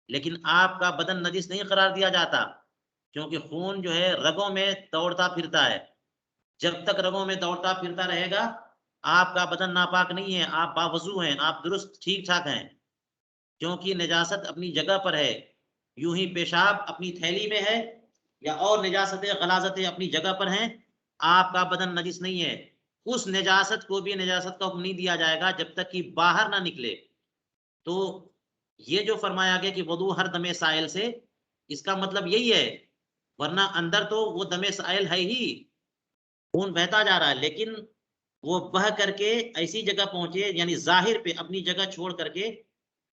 لیکن آپ کا بدن نجس نہیں قرار دیا جاتا، کیونکہ خون جو ہے رگوں میں دوڑتا پھرتا ہے۔ جب تک رگوں میں دوڑتا پھرتا رہے گا آپ کا بدن ناپاک نہیں ہے، آپ باوضو ہیں، آپ درست ٹھیک ٹھاک ہیں، کیونکہ نجاست اپنی جگہ پر ہے۔ یوں ہی پیشاب اپنی تھیلی میں ہے یا اور نجاستیں غلاظتیں اپنی جگہ پر ہیں، آپ کا بدن نجس نہیں ہے۔ اس نجاست کو بھی نجاست کا حکم نہیں دیا جائے گا جب تک کہ باہر نہ نکلے۔ تو یہ جو فرمایا گیا کہ وضو ہر دم سائل سے، اس کا مطلب یہی ہے، ورنہ اندر تو وہ دم سائل ہے ہی، خون بہتا جا رہا ہے، لیکن وہ بہہ کر کے ایسی جگہ پہنچے، یعنی ظاہر پہ اپنی جگہ چھوڑ کر کے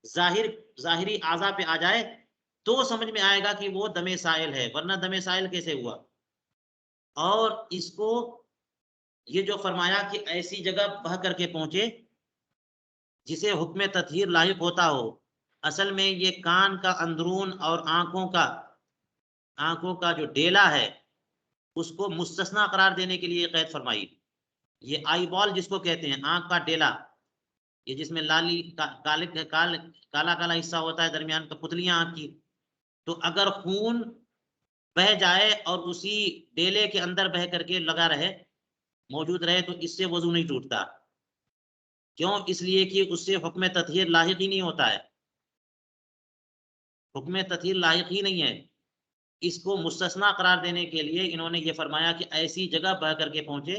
ظاہری اعضاء پہ آ جائے تو سمجھ میں آئے گا کہ وہ دم سائل ہے، ورنہ دم سائل کیسے ہوا؟ اور اس کو یہ جو فرمایا کہ ایسی جگہ بہہ کر کے پہنچے جسے حکم تطہیر لاحق ہوتا ہو، اصل میں یہ کان کا اندرون اور آنکھوں کا جو ڈیلا ہے اس کو مستثنا قرار دینے کے لیے قید فرمائی۔ یہ آئی بال جس کو کہتے ہیں، آنکھ کا ڈیلا، یہ جس میں کالا کالا حصہ ہوتا ہے درمیان کا، پتلیاں آنکھ کی، تو اگر خون بہہ جائے اور اسی ڈیلے کے اندر بہہ کر کے لگا رہے، موجود رہے، تو اس سے وضو نہیں ٹوٹتا۔ کیوں؟ اس لیے کہ اس سے حکم تطہیر لاحق ہی نہیں ہوتا ہے، حکم تطہیر لاحق ہی نہیں ہے۔ اس کو مستثنا قرار دینے کے لیے انہوں نے یہ فرمایا کہ ایسی جگہ بہہ کر کے پہنچے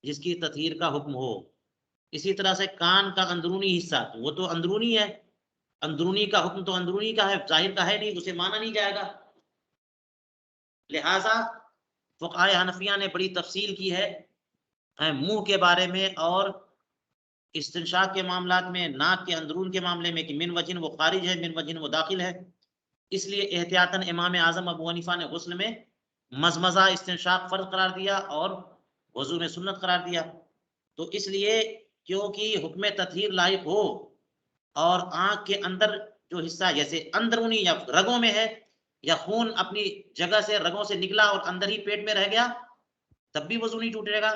جس کی تطہیر کا حکم ہو۔ اسی طرح سے کان کا اندرونی حصہ، وہ تو اندرونی ہے، اندرونی کا حکم تو اندرونی کا ہے، ظاہر کا ہے نہیں، اسے مانا نہیں جائے گا۔ لہذا فقہائے حنفیہ نے بڑی تفصیل کی ہے منہ کے بارے میں اور استنشاق کے معاملات میں، ناک کے اندرون کے معاملے میں، کہ من وجن وہ خارج ہے، من وجن وہ داخل ہے۔ اس لیے احتیاطاً امام اعظم ابو حنیفہ نے غسل میں مزمزہ استنشاق فرض قرار دیا اور وضو میں سنت قرار دیا۔ تو اس لیے کیونکہ حکم تطہیر لاحق ہو اور آنکھ کے اندر جو حصہ جیسے اندرونی یا رگوں میں ہے، یا خون اپنی جگہ سے رگوں سے نکلا اور اندر ہی پیٹ میں رہ گیا، تب بھی وضو نہیں ٹوٹے گا،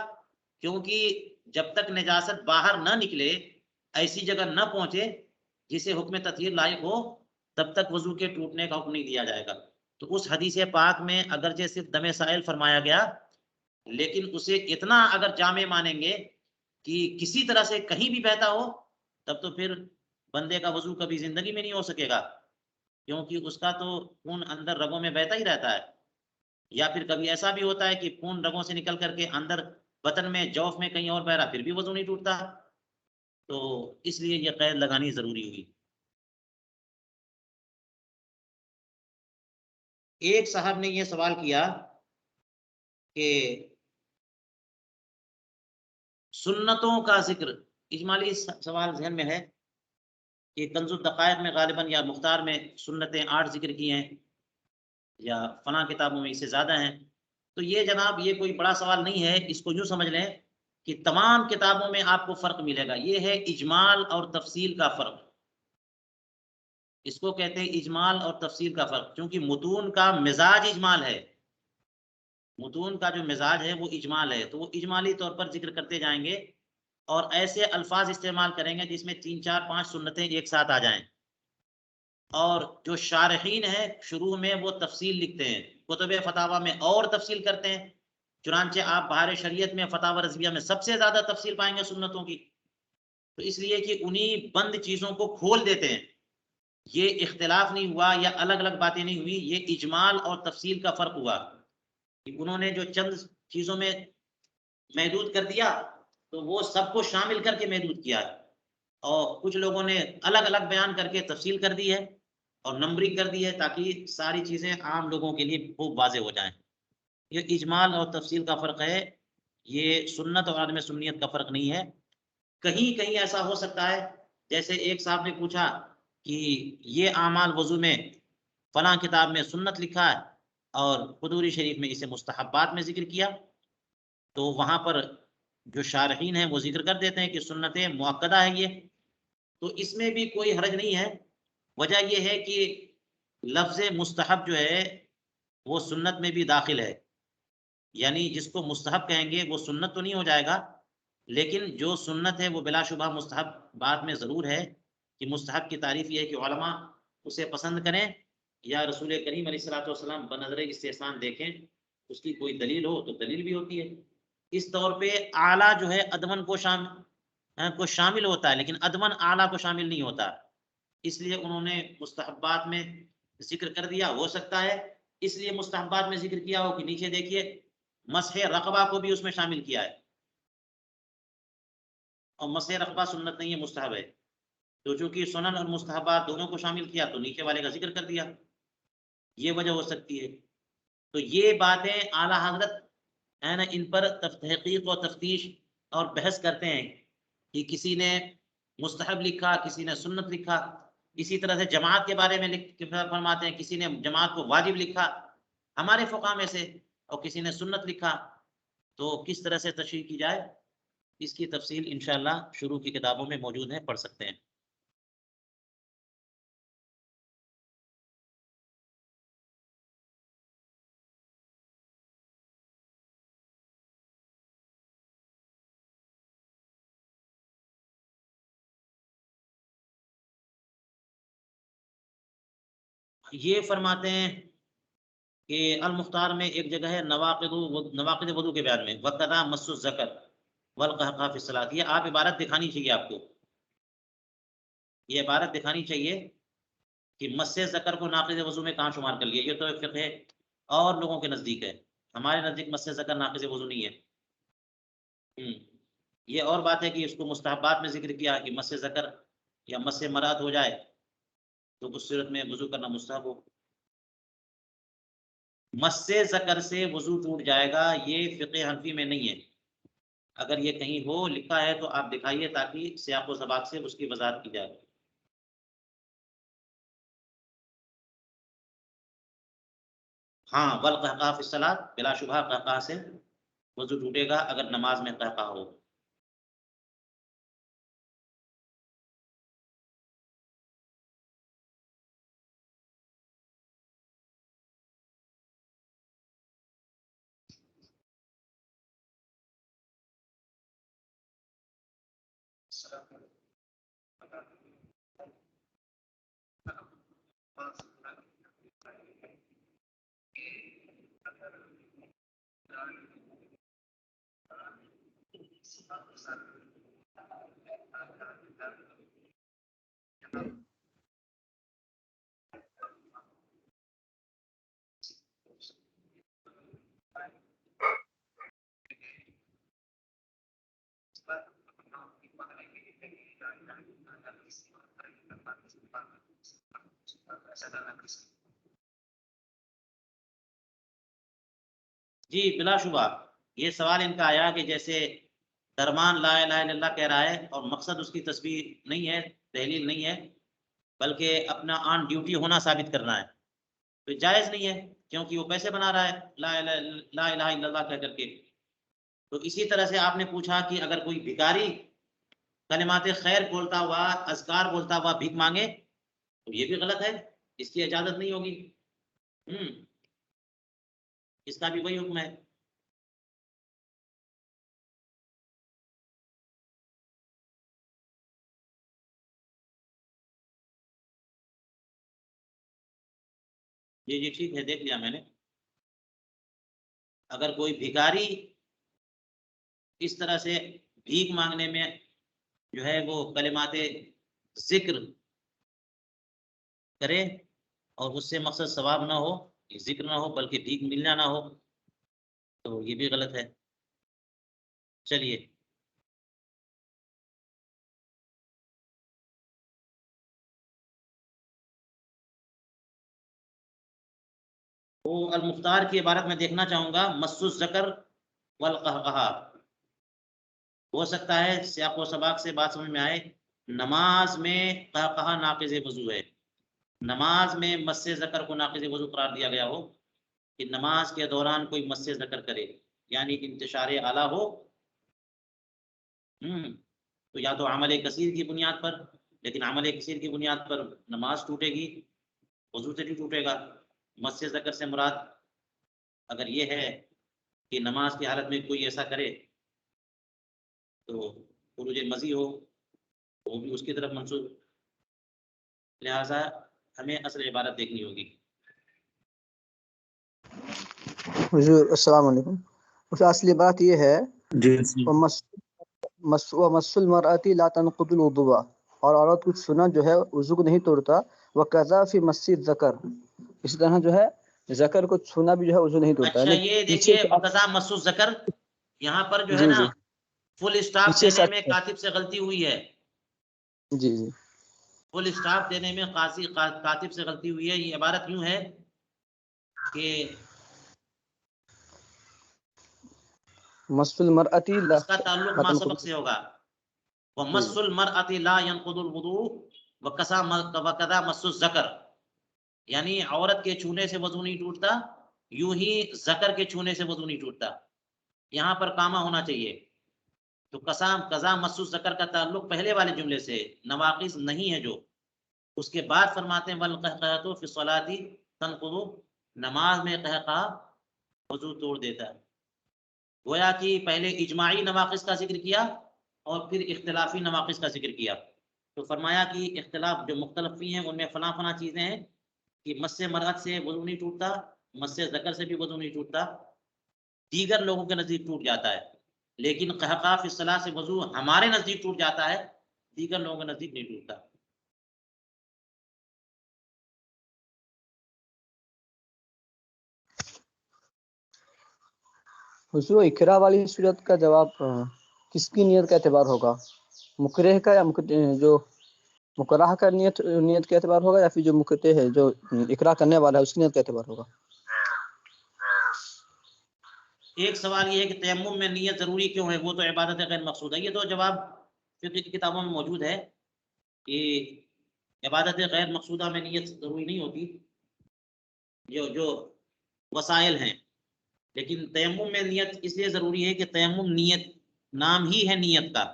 کیونکہ جب تک نجاست باہر نہ نکلے، ایسی جگہ نہ پہنچے جسے حکم تطہیر لاحق ہو، تب تک وضو کے ٹوٹنے کا حکم نہیں دیا جائے گا۔ تو اس حدیث پاک میں اگرچہ صرف دم سائل فرمایا گیا، لیکن اسے اتنا اگر جامع مانیں گے کہ کسی طرح سے کہیں بھی بہتا ہو، تب تو پھر بندے کا وضو کبھی زندگی میں نہیں ہو سکے گا، کیونکہ اس کا تو خون اندر رگوں میں بہتا ہی رہتا ہے۔ یا پھر کبھی ایسا بھی ہوتا ہے کہ خون رگوں سے نکل کر کے اندر بطن میں، جوف میں کہیں اور بہ رہا، پھر بھی وضو نہیں ٹوٹتا۔ تو اس لیے یہ قید لگانی ضروری ہوئی۔ ایک صاحب نے یہ سوال کیا کہ سنتوں کا ذکر، اجمالی سوال ذہن میں ہے کہ کنز الدقائق میں غالباً یا مختار میں سنتیں 8 ذکر کی ہیں، یا فلاں کتابوں میں اس سے زیادہ ہیں۔ تو یہ جناب یہ کوئی بڑا سوال نہیں ہے، اس کو یوں سمجھ لیں کہ تمام کتابوں میں آپ کو فرق ملے گا۔ یہ ہے اجمال اور تفصیل کا فرق، اس کو کہتے ہیں اجمال اور تفصیل کا فرق، کیونکہ متون کا مزاج اجمال ہے، متون کا جو مزاج ہے وہ اجمال ہے، تو وہ اجمالی طور پر ذکر کرتے جائیں گے اور ایسے الفاظ استعمال کریں گے جس میں 3 4 5 سنتیں ایک ساتھ آ جائیں۔ اور جو شارحین ہیں شروع میں وہ تفصیل لکھتے ہیں، کتب فتاوی میں اور تفصیل کرتے ہیں، چنانچہ آپ بہار شریعت میں فتاوی رضویہ میں سب سے زیادہ تفصیل پائیں گے سنتوں کی۔ تو اس لیے کہ انہی بند چیزوں کو کھول دیتے ہیں، یہ اختلاف نہیں ہوا یا الگ الگ باتیں نہیں ہوئی، یہ اجمال اور تفصیل کا فرق ہوا کہ انہوں نے جو چند چیزوں میں محدود کر دیا تو وہ سب کو شامل کر کے محدود کیا ہے، اور کچھ لوگوں نے الگ الگ بیان کر کے تفصیل کر دی ہے اور نمبرنگ کر دی ہے، تاکہ ساری چیزیں عام لوگوں کے لیے خوب واضح ہو جائیں۔ یہ اجمال اور تفصیل کا فرق ہے، یہ سنت اور عدم سنیت کا فرق نہیں ہے۔ کہیں کہیں ایسا ہو سکتا ہے، جیسے ایک صاحب نے پوچھا کہ یہ اعمال وضو میں فلاں کتاب میں سنت لکھا ہے اور قدوری شریف میں اسے مستحبات میں ذکر کیا، تو وہاں پر جو شارحین ہیں وہ ذکر کر دیتے ہیں کہ سنت مؤکدہ ہے یہ، تو اس میں بھی کوئی حرج نہیں ہے۔ وجہ یہ ہے کہ لفظ مستحب جو ہے وہ سنت میں بھی داخل ہے، یعنی جس کو مستحب کہیں گے وہ سنت تو نہیں ہو جائے گا، لیکن جو سنت ہے وہ بلا شبہ مستحب بات میں ضرور ہے، کہ مستحب کی تعریف یہ ہے کہ علماء اسے پسند کریں یا رسول کریم علیہ الصلوۃ والسلام بنظر استحسان دیکھیں، اس کی کوئی دلیل ہو تو دلیل بھی ہوتی ہے۔ اس طور پہ اعلیٰ جو ہے ادمن کو شامل ہوتا ہے، لیکن ادمن اعلیٰ کو شامل نہیں ہوتا، اس لیے انہوں نے مستحبات میں ذکر کر دیا۔ ہو سکتا ہے اس لیے مستحبات میں ذکر کیا ہو کہ نیچے دیکھیے مسح رقبہ کو بھی اس میں شامل کیا ہے، اور مسح رقبہ سنت نہیں ہے، مستحب ہے، تو چونکہ سنن اور مستحبات دونوں کو شامل کیا تو نیچے والے کا ذکر کر دیا، یہ وجہ ہو سکتی ہے۔ تو یہ باتیں اعلیٰ حضرت ہے نا، ان پر تحقیق و تفتیش اور بحث کرتے ہیں کہ کسی نے مستحب لکھا، کسی نے سنت لکھا۔ اسی طرح سے جماعت کے بارے میں فرماتے ہیں کسی نے جماعت کو واجب لکھا ہمارے فقہ میں سے، اور کسی نے سنت لکھا، تو کس طرح سے تشریح کی جائے، اس کی تفصیل انشاءاللہ شروع کی کتابوں میں موجود ہے، پڑھ سکتے ہیں۔ یہ فرماتے ہیں کہ المختار میں ایک جگہ ہے نواقض وضو کے بیان میں، وقتا مس الذکر والقحقہ فی الصلاۃ، یہ آپ عبارت دکھانی چاہیے، آپ کو یہ عبارت دکھانی چاہیے کہ مس ذکر کو ناقض وضو میں کہاں شمار کر لیا۔ یہ تو فقہ اور لوگوں کے نزدیک ہے، ہمارے نزدیک مس ذکر ناقض وضو نہیں ہے۔ یہ اور بات ہے کہ اس کو مستحبات میں ذکر کیا کہ مس ذکر یا مس مراد ہو جائے تو اس صورت میں وضو کرنا مستحب ہو۔ مس ذکر سے وضو ٹوٹ جائے گا، یہ فقہ حنفی میں نہیں ہے۔ اگر یہ کہیں ہو لکھا ہے تو آپ دکھائیے تاکہ سیاق و سباق سے اس کی وضاحت کی جائے۔ ہاں والقہقہ فی الصلاۃ، بلا شبہ قہقہ سے وضو ٹوٹے گا اگر نماز میں قہقہ ہو۔ جی بلا شبہ یہ سوال ان کا آیا کہ جیسے درمان لا الہ الا اللہ کہہ رہا ہے اور مقصد اس کی تسبیح نہیں ہے، تحلیل نہیں ہے، بلکہ اپنا آن ڈیوٹی ہونا ثابت کرنا ہے، تو جائز نہیں ہے کیونکہ وہ پیسے بنا رہا ہے لا الہ الا اللہ کہہ کر کے۔ تو اسی طرح سے آپ نے پوچھا کہ اگر کوئی بھکاری کلمات خیر بولتا ہوا، اذکار بولتا ہوا بھیک مانگے تو یہ بھی غلط ہے، اس کی اجازت نہیں ہوگی۔ اس کا بھی وہی حکم ہے۔ جی ٹھیک ہے، دیکھ لیا میں نے۔ اگر کوئی بھکاری اس طرح سے بھیک مانگنے میں جو ہے وہ کلمات ذکر کرے اور اس سے مقصد ثواب نہ ہو، ذکر نہ ہو بلکہ بھیک ملنا نہ ہو، تو یہ بھی غلط ہے۔ چلیے وہ المختار کی عبارت میں دیکھنا چاہوں گا، مس الذکر والقہقہا۔ ہو سکتا ہے سیاق و سباق سے بات سمجھ میں آئے، نماز میں قہقہا ناقض وضو ہے، نماز میں مس ذکر کو ناقض وضو قرار دیا گیا ہو کہ نماز کے دوران کوئی مس ذکر کرے، یعنی انتشار اعلیٰ ہو، تو یا تو عمل کثیر کی بنیاد پر، لیکن عمل کثیر کی بنیاد پر نماز ٹوٹے گی، وضو سے بھی ٹوٹے گا۔ مس ذکر سے مراد اگر یہ ہے کہ نماز کی حالت میں کوئی ایسا کرے تو خروج مزی ہو، وہ بھی اس کی طرف منسوب، لہذا ہمیں اصل عبارت دیکھنی ہوگی۔ حضور السلام علیکم۔ اس اصلی بات یہ ہے جی مس المرأتی لا تنقض الوضوء، اور عورت کو چھونا جو ہے وضو کو نہیں توڑتا، وقضا فی مس الذکر، اسی طرح جو ہے ذکر کو چھونا بھی جو ہے وضو نہیں توڑتا۔ اچھا یہ دیکھیے وقضا مس الذکر، یہاں پر جو ہے نا فل اسٹاپ دینے میں کاتب سے غلطی ہوئی ہے، جی فل اسٹاپ دینے میں کاتب سے غلطی ہوئی ہے۔ یہ عبارت یوں ہے کہ مس المرأتی اس کا تعلق ما سبق سے ہوگا، ومس المرأۃ لا ينقض الوضوء وقضا مس الذکر، یعنی عورت کے چھونے سے وضو نہیں ٹوٹتا، یوں ہی ذکر کے چھونے سے وضو نہیں ٹوٹتا، یہاں پر کامہ ہونا چاہیے۔ تو قضا مس الذکر کا تعلق پہلے والے جملے سے، نواقض نہیں ہے جو، اس کے بعد فرماتے ہیں والقہقہۃ فی الصلاۃ تنقض، نماز میں قہقہ وضو توڑ دیتا ہے۔ گویا کہ پہلے اجماعی نواقض کا ذکر کیا اور پھر اختلافی نواقض کا ذکر کیا، تو فرمایا کہ اختلاف جو مختلف فی ہیں ان میں فلاں فلاں چیزیں ہیں کہ مس مرأت سے وضو نہیں ٹوٹتا، مس ذکر سے بھی وضو نہیں ٹوٹتا، دیگر لوگوں کے نزدیک ٹوٹ جاتا ہے، لیکن قہقہ فی الصلاۃ سے وضو ہمارے نزدیک ٹوٹ جاتا ہے، دیگر لوگوں کے نزدیک نہیں ٹوٹتا۔ حضور اکرا والی صورت کا جواب کس کی نیت کا اعتبار ہوگا، مکرہ کا یا جو مکراہ کا نیت کا اعتبار ہوگا یا پھر جو مکرہ ہے جو اکراہ کرنے والا ہے اس کی نیت کا اعتبار ہوگا؟ ایک سوال یہ ہے کہ تیمم میں نیت ضروری کیوں ہے، وہ تو عبادت غیر مقصود ہے. یہ تو جواب فقہ کی کتابوں میں موجود ہے کہ عبادت غیر مقصودہ میں نیت ضروری نہیں ہوتی، جو وسائل ہیں. لیکن تیمم میں نیت اس لیے ضروری ہے کہ تیمم نیت نام ہی ہے نیت کا.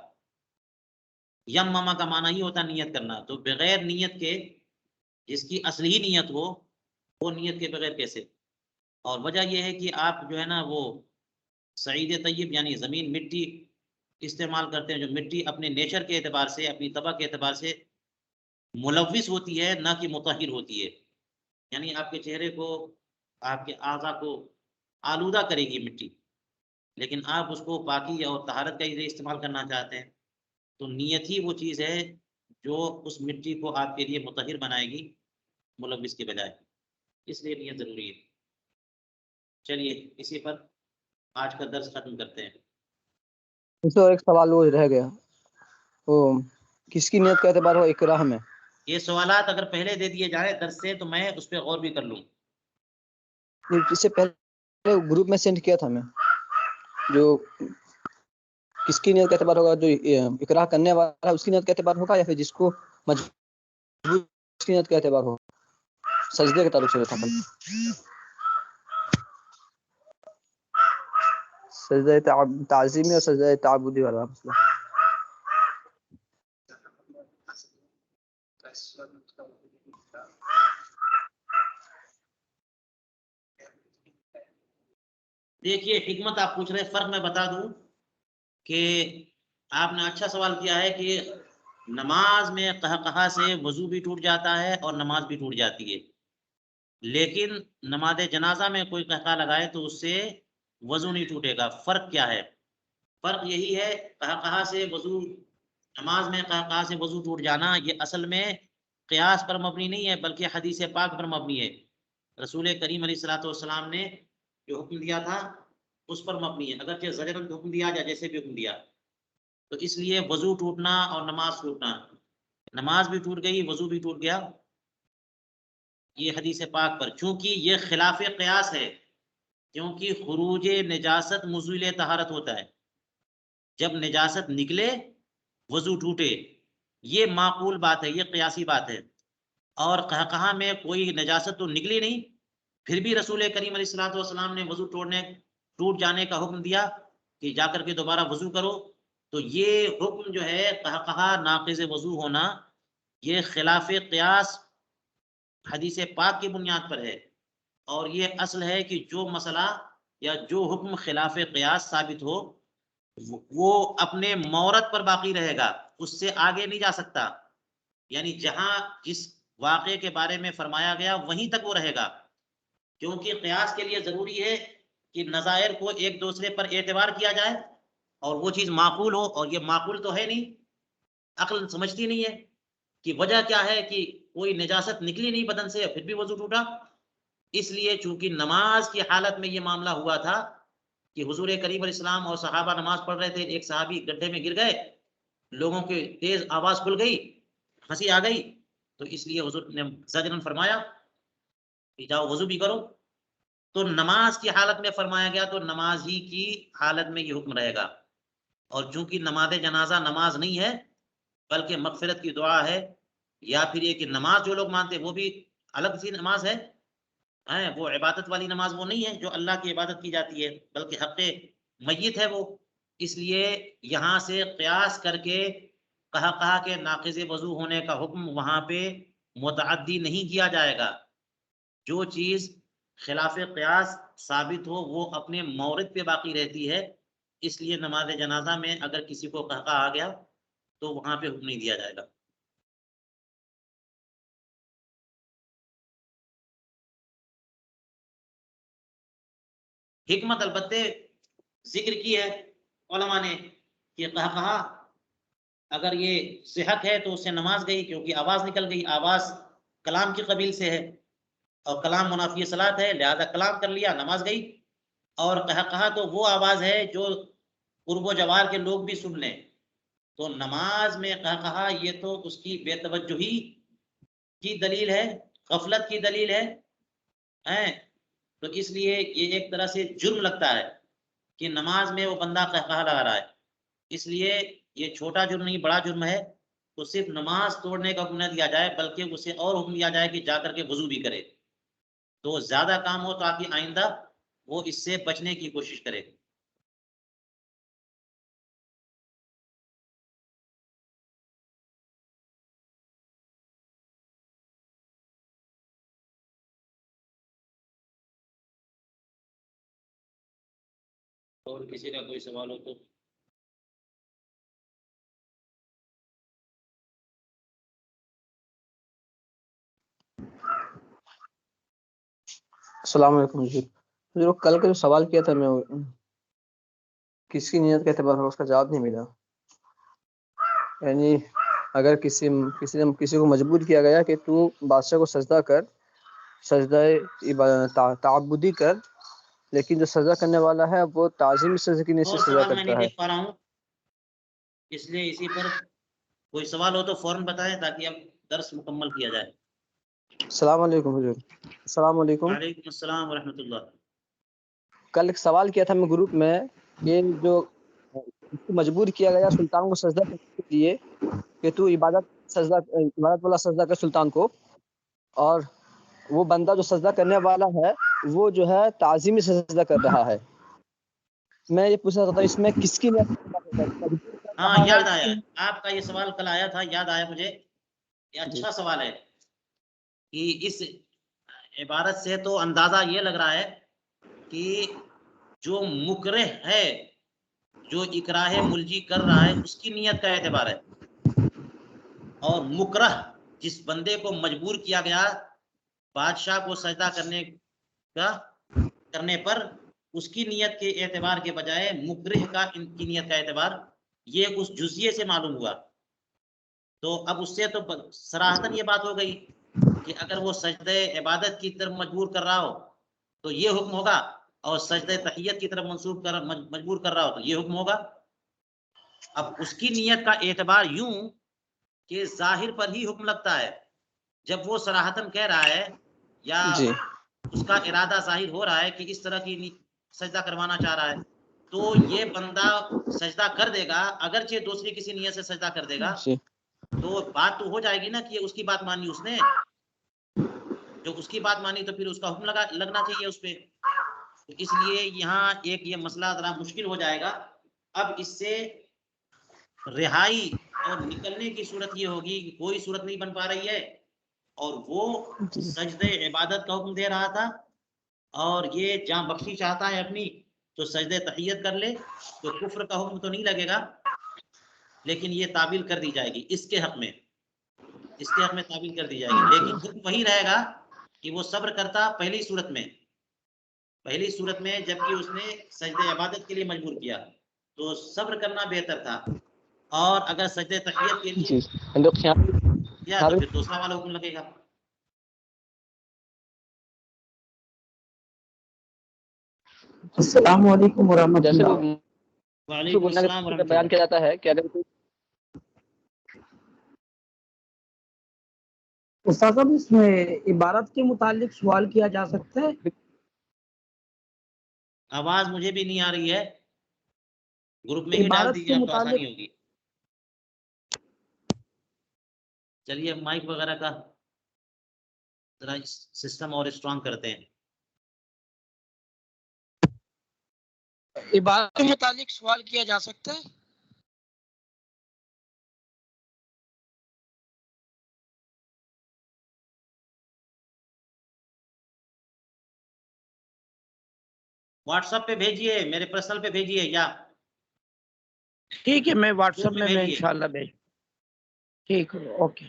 یمما کا معنی ہی ہوتا ہے نیت کرنا، تو بغیر نیت کے جس کی اصلی ہی نیت ہو وہ نیت کے بغیر کیسے؟ اور وجہ یہ ہے کہ آپ جو ہے نا وہ سعید طیب یعنی زمین مٹی استعمال کرتے ہیں، جو مٹی اپنے نیچر کے اعتبار سے اپنی طبع کے اعتبار سے ملوث ہوتی ہے نہ کہ مطہر ہوتی ہے. یعنی آپ کے چہرے کو آپ کے اعضاء کو آلودہ کرے گی مٹی، لیکن آپ اس کو پاکی اور طہارت کا ہی استعمال کرنا چاہتے ہیں. تو نیت ہی وہ چیز ہے جو اس مٹی کو آپ کے لیے مطہر بنائے گی ملوث کے بجائے، اس لیے نیت ضروری ہے. چلیے اسی پر آج کا درس ختم کرتے ہیں. اس سے اور ایک سوال وہ رہ گیا، وہ کس کی نیت کا اعتبار ہو اکراہ میں؟ یہ سوالات اگر پہلے دے دیے جائیں درس سے تو میں اس پہ غور بھی کر لوں. اس سے پہلے گروپ میں سینڈ کیا تھا میں، جو کس کی نیت کا اعتبار ہوگا، جو اکراہ کرنے والا ہے اس کی نیت کا اعتبار ہوگا یا پھر جس کو مجبور اس کی نیت کا اعتبار ہوگا؟ سجدے کے تعلق سے تھا، سجدہ تعظیمی اور سجدہ تعبدی والا مسئلہ. دیکھیے حکمت آپ پوچھ رہے ہیں، فرق میں بتا دوں کہ آپ نے اچھا سوال کیا ہے کہ نماز میں قہقہا سے وضو بھی ٹوٹ جاتا ہے اور نماز بھی ٹوٹ جاتی ہے، لیکن نماز جنازہ میں کوئی قہقہا لگائے تو اس سے وضو نہیں ٹوٹے گا. فرق کیا ہے؟ فرق یہی ہے قہقہا سے وضو، نماز میں قہقہا سے وضو ٹوٹ جانا یہ اصل میں قیاس پر مبنی نہیں ہے بلکہ حدیث پاک پر مبنی ہے. رسول کریم علیہ الصلوۃ والسلام نے جو حکم دیا تھا اس پر مبنی ہے، اگرچہ زجرن حکم دیا یا جیسے بھی حکم دیا. تو اس لیے وضو ٹوٹنا اور نماز ٹوٹنا، نماز بھی ٹوٹ گئی وضو بھی ٹوٹ گیا، یہ حدیث پاک پر، چونکہ یہ خلاف قیاس ہے، کیونکہ خروج نجاست مزیل طہارت ہوتا ہے. جب نجاست نکلے وضو ٹوٹے، یہ معقول بات ہے، یہ قیاسی بات ہے. اور قہقہا میں کوئی نجاست تو نکلی نہیں، پھر بھی رسول کریم علیہ الصلوۃ والسلام نے وضو ٹوٹ جانے کا حکم دیا کہ جا کر کے دوبارہ وضو کرو. تو یہ حکم جو ہے قہقہا ناقض وضو ہونا، یہ خلاف قیاس حدیث پاک کی بنیاد پر ہے. اور یہ اصل ہے کہ جو مسئلہ یا جو حکم خلاف قیاس ثابت ہو وہ اپنے مورد پر باقی رہے گا، اس سے آگے نہیں جا سکتا. یعنی جہاں جس واقعے کے بارے میں فرمایا گیا وہیں تک وہ رہے گا، کیونکہ قیاس کے لیے ضروری ہے کہ نظائر کو ایک دوسرے پر اعتبار کیا جائے اور وہ چیز معقول ہو، اور یہ معقول تو ہے نہیں، عقل سمجھتی نہیں ہے کہ وجہ کیا ہے کہ کوئی نجاست نکلی نہیں بدن سے پھر بھی وضو ٹوٹا. اس لیے چونکہ نماز کی حالت میں یہ معاملہ ہوا تھا کہ حضور کریم علیہ السلام اور صحابہ نماز پڑھ رہے تھے، ایک صحابی گڈھے میں گر گئے، لوگوں کی تیز آواز کھل گئی، ہنسی آ گئی، تو اس لیے حضور نے زجرن فرمایا کہ جاؤ وضو بھی کرو. تو نماز کی حالت میں فرمایا گیا تو نماز ہی کی حالت میں یہ حکم رہے گا. اور چونکہ نماز جنازہ نماز نہیں ہے بلکہ مغفرت کی دعا ہے، یا پھر یہ کہ نماز جو لوگ مانتے وہ بھی الگ سی نماز ہے، وہ عبادت والی نماز وہ نہیں ہے جو اللہ کی عبادت کی جاتی ہے بلکہ حق میت ہے وہ. اس لیے یہاں سے قیاس کر کے قہقہا کے ناقض وضو ہونے کا حکم وہاں پہ متعدی نہیں کیا جائے گا. جو چیز خلاف قیاس ثابت ہو وہ اپنے مورد پہ باقی رہتی ہے. اس لیے نماز جنازہ میں اگر کسی کو قہقہا آ گیا تو وہاں پہ حکم نہیں دیا جائے گا. حکمت البتہ ذکر کی ہے علماء نے کہ قہقہا اگر یہ صحت ہے تو اس سے نماز گئی، کیونکہ آواز نکل گئی، آواز کلام کی قبیل سے ہے اور کلام منافی صلاۃ ہے، لہذا کلام کر لیا نماز گئی. اور قہقہا تو وہ آواز ہے جو قرب و جوار کے لوگ بھی سن لیں، تو نماز میں کہا یہ تو اس کی بے توجہی کی دلیل ہے، غفلت کی دلیل ہے، تو اس لیے یہ ایک طرح سے جرم لگتا ہے کہ نماز میں وہ بندہ کہا لگا رہا ہے. اس لیے یہ چھوٹا جرم نہیں، بڑا جرم ہے. تو صرف نماز توڑنے کا حکم نہ دیا جائے بلکہ اسے اور حکم دیا جائے کہ جا کر کے وضو بھی کرے. تو زیادہ کام ہو تاکہ آئندہ وہ اس سے بچنے کی کوشش کرے. اور کسی کا کوئی سوال ہو تو. السلام علیکم جی. جو کل کا جو سوال کیا تھا میں، کس کی نیت کے اعتبار سے اس کا جواب نہیں ملا. یعنی اگر کسی کو مجبور کیا گیا کہ تو بادشاہ کو سجدہ کر، سجدہ تعبدی کر، لیکن جو سجدہ کرنے والا ہے وہ تعظیم سجدہ کی نیت سے اور سجدہ سوال میں کرتا نہیں ہے. دیکھ پا رہا ہوں، اس لیے اسی پر کوئی سوال ہو تو فوراً بتائیں تاکہ اب درس مکمل کیا جائے. السلام علیکم حضور. السلام علیکم. وعلیکم السلام ورحمۃ اللہ. کل ایک سوال کیا تھا میں گروپ میں کہ جو مجبور کیا گیا سلطان کو سجدہ کرنے کے لیے کہ تو عبادت والا سجدہ کر سلطان کو، اور وہ بندہ جو سجدہ کرنے والا ہے وہ جو ہے تعظیمی سجدہ کر رہا ہے. میں یہ پوچھنا چاہتا ہوں اس میں کس کی نیت؟ ہاں یاد آیا، آپ کا یہ سوال کل آیا تھا، یاد آیا مجھے. یہ اچھا سوال ہے کہ اس عبارت سے تو اندازہ یہ لگ رہا ہے کہ جو مکرہ ہے، جو اکراہ ملجی کر رہا ہے، اس کی نیت کا اعتبار ہے. اور مکرہ جس بندے کو مجبور کیا گیا بادشاہ کو سجدہ کرنے پر، اس کی نیت کے اعتبار کے بجائے مکرہ کی نیت کا اعتبار یہ اس جزیے سے معلوم ہوا. تو اب اس سے تو صراحتاً یہ بات ہو گئی کہ اگر وہ سجدہ عبادت کی طرف مجبور کر رہا ہو تو یہ حکم ہوگا، اور سجدہ تحیت کی طرف مجبور کر رہا ہو تو یہ حکم ہوگا. اب اس کی نیت کا اعتبار یوں کہ ظاہر پر ہی حکم لگتا ہے. جب وہ صراحتاً کہہ رہا ہے یا اس کا ارادہ ظاہر ہو رہا ہے کہ اس طرح کی سجدہ کروانا چاہ رہا ہے، تو یہ بندہ سجدہ کر دے گا، اگرچہ دوسری کسی نیت سے سجدہ کر دے گا تو بات تو ہو جائے گی نا کہ اس کی بات مانی اس نے. جو اس کی بات مانی تو پھر اس کا حکم لگنا چاہیے اس پہ. تو اس لیے یہاں ایک یہ مسئلہ ذرا مشکل ہو جائے گا. اب اس سے رہائی اور نکلنے کی صورت یہ ہوگی کہ کوئی صورت نہیں بن پا رہی ہے، اور وہ سجدہ عبادت کا حکم دے رہا تھا، اور یہ جہاں بخشی چاہتا ہے اپنی تو سجدہ تحیت کر لے، تو کفر کا حکم تو نہیں لگے گا، لیکن یہ تعبیل کر دی جائے گی اس کے حق میں تعبیل کر دی جائے گی. لیکن حکم وہی رہے گا کہ وہ صبر کرتا پہلی صورت میں جبکہ اس نے سجدہ عبادت کے لیے مجبور کیا تو صبر کرنا بہتر تھا، اور اگر سجدہ تحیت کے لیے کیا تو پھر دوسرا والا حکم لگے گا. السلام علیکم ورحمۃ جیسے اللہ. وعلیکم السلام ورحمۃ بیان اللہ. کیا جاتا ہے کہ اگر کوئی استاد صاحب اس میں عبارت کے متعلق سوال کیا جا سکتا ہے؟ آواز مجھے بھی نہیں آ رہی ہے، گروپ میں ہی ڈال عبارت دیجیے، کے اب تو متعلق آسانی ہوگی. چلیے مائک وغیرہ کا ذرا سسٹم اور اسٹرانگ کرتے ہیں. عبارت کے متعلق سوال کیا جا سکتا ہے؟ واٹس ایپ پہ بھیجیے، میرے پرسنل پہ بھیجیے یا ٹھیک ہے، میں واٹس ایپ گروپ میں بھیجیے. انشاءاللہ بھیج. ٹھیک ہے، اوکے.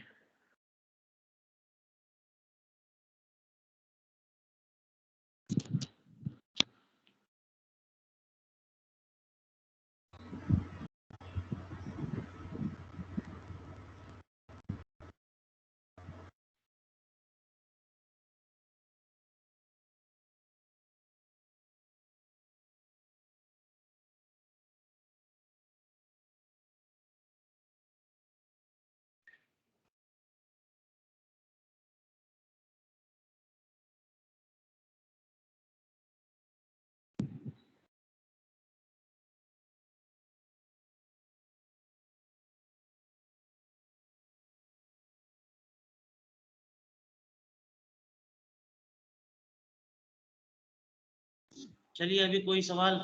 چلیے ابھی کوئی سوال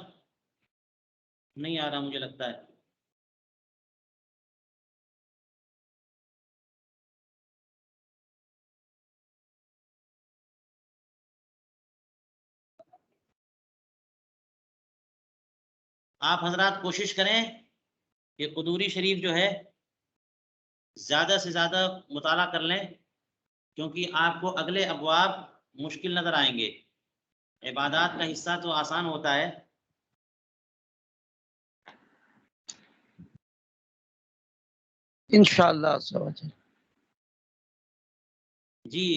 نہیں آ رہا مجھے لگتا ہے. آپ حضرات کوشش کریں کہ قدوری شریف جو ہے زیادہ سے زیادہ مطالعہ کر لیں، کیونکہ آپ کو اگلے ابواب مشکل نظر آئیں گے. عبادات کا حصہ تو آسان ہوتا ہے. انشاءاللہ. جی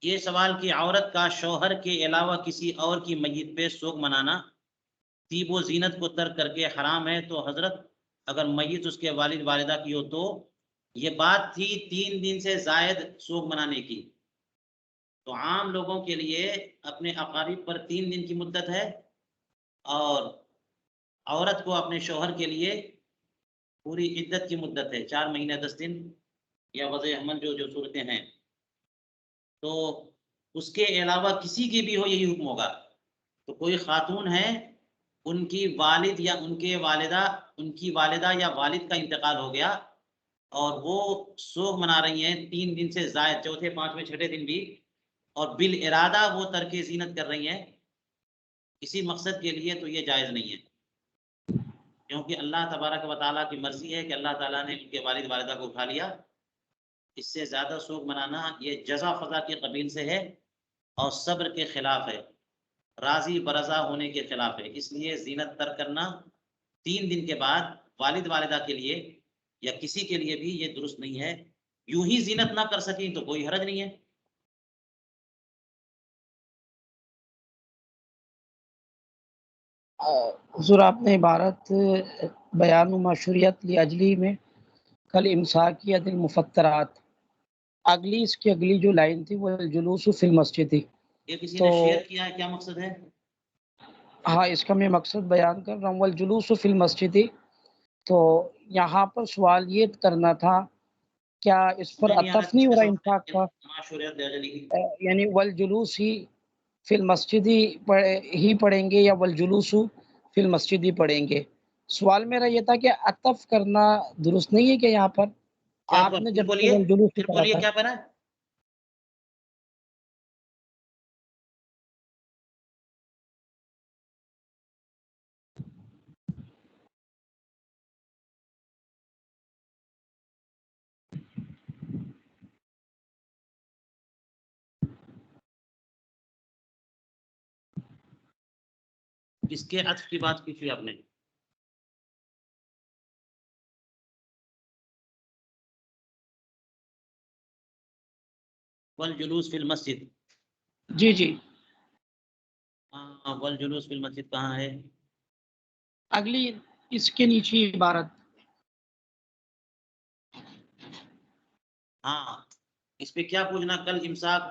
یہ سوال کہ عورت کا شوہر کے علاوہ کسی اور کی میت پہ سوگ منانا طیب و زینت کو ترک کر کے حرام ہے. تو حضرت اگر میت اس کے والد والدہ کی ہو تو یہ بات تھی 3 دن سے زائد سوگ منانے کی. تو عام لوگوں کے لیے اپنے اقارب پر 3 دن کی مدت ہے، اور عورت کو اپنے شوہر کے لیے پوری عدت کی مدت ہے، 4 مہینے 10 دن یا وضع حمل جو صورتیں ہیں. تو اس کے علاوہ کسی کی بھی ہو یہی حکم ہوگا. تو کوئی خاتون ہے، ان کی والد یا ان کے والدہ، ان کی والدہ یا والد کا انتقال ہو گیا اور وہ سوگ منا رہی ہیں 3 دن سے زائد، چوتھے 5ویں 6ٹھے دن بھی، اور بالارادہ وہ ترک زینت کر رہی ہیں کسی مقصد کے لیے، تو یہ جائز نہیں ہے. کیونکہ اللہ تبارک و تعالیٰ کی مرضی ہے کہ اللہ تعالیٰ نے ان کے والد والدہ کو اٹھا لیا. اس سے زیادہ سوگ منانا یہ جزا فضا کے قبیل سے ہے اور صبر کے خلاف ہے، راضی برضا ہونے کے خلاف ہے. اس لیے زینت ترک کرنا 3 دن کے بعد والد والدہ کے لیے یا کسی کے لیے بھی یہ درست نہیں ہے. یوں ہی زینت نہ کر سکیں تو کوئی حرج نہیں ہے. حضور آپ نے عبارت بیان و مشروعیت لاجلی میں کل امساکی عدل مفترات، اگلی اس کی اگلی جو لائن تھی وہ الجلوس فی المسجد تھی. یہ کسی تو نے شیئر کیا ہے، کیا مقصد ہے؟ ہاں اس کا میں مقصد بیان کر رہا ہوں. الجلوس فی المسجد، تو یہاں پر سوال یہ کرنا تھا کیا اس پر عطف نہیں ہو رہا امساک کا؟ یعنی والجلوس ہی فی المسجد ہی پڑھیں گے یا والجلوس فی المسجد ہی پڑھیں گے؟ سوال میرا یہ تھا کہ عطف کرنا درست نہیں ہے کہ یہاں پر آپ نے جب والجلوس پھر پڑھا بولیے تھا. کیا پڑھا؟ کس کے عطف کی بات کی تھی آپ نے؟ والجلوس فی المسجد. جی جی ہاں والجلوس فی المسجد کہاں ہے؟ اگلی اس کے نیچے عبارت. ہاں اس پہ کیا پوچھنا؟ کل امساک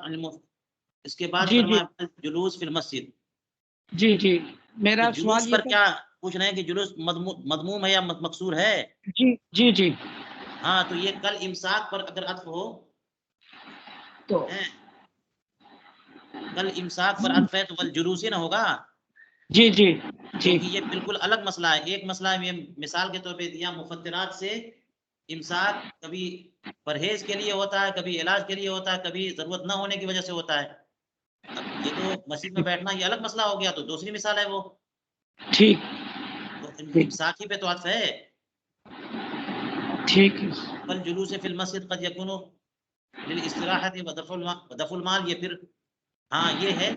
اس کے بعد جی جی فرمایا جلوس فی المسجد. جی جی تو میرا جلوس سوال یہ پر تھا. کیا پوچھ رہے ہیں کہ جلوس مضموم ہے یا مقصور ہے؟ جی جی جی ہاں تو یہ کل امساک پر اگر عطف ہو تو کل امساک پر عطف ہے تو والجلوس ہی نہ ہوگا، جی جی جی کیونکہ یہ بالکل الگ مسئلہ ہے. ایک مسئلہ یہ مثال کے طور پہ دیا مفطرات سے امساک کبھی پرہیز کے لیے ہوتا ہے، کبھی علاج کے لیے ہوتا ہے، کبھی ضرورت نہ ہونے کی وجہ سے ہوتا ہے. اب یہ تو مسجد میں بیٹھنا یہ الگ مسئلہ ہو گیا، تو دوسری مثال ہے وہ. ٹھیک تو ٹھیک امساک ہی پہ تو عطف ہے. ٹھیک والجلوس فی المسجد قد یکون للاستراحۃ ودفع المال. یہ پھر ہاں یہ ہے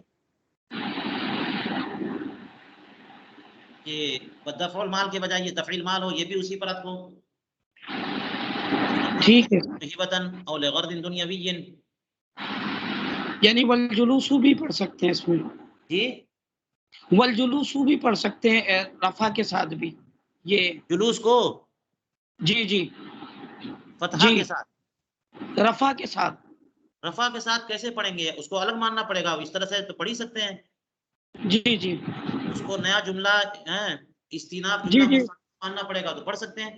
کہ دفع المال کے بجائے یہ دفع المال ہو، یہ بھی اسی پر عطف ہو. ٹھیک ہے. ہبتن او لغرض دنیوی. یعنی والجلوس بھی پڑھ سکتے ہیں اس میں، جی والجلوس بھی پڑھ سکتے ہیں رفع کے ساتھ بھی. یہ جلوس کو جی جی فتحہ جی کے ساتھ، رفع کے ساتھ. رفع کے ساتھ کیسے پڑھیں گے؟ اس کو الگ ماننا پڑے گا. اس طرح سے تو پڑھ ہی سکتے ہیں. جی جی اس کو نیا جملہ استیناف جی جملہ جی ماننا پڑے گا تو پڑھ سکتے ہیں.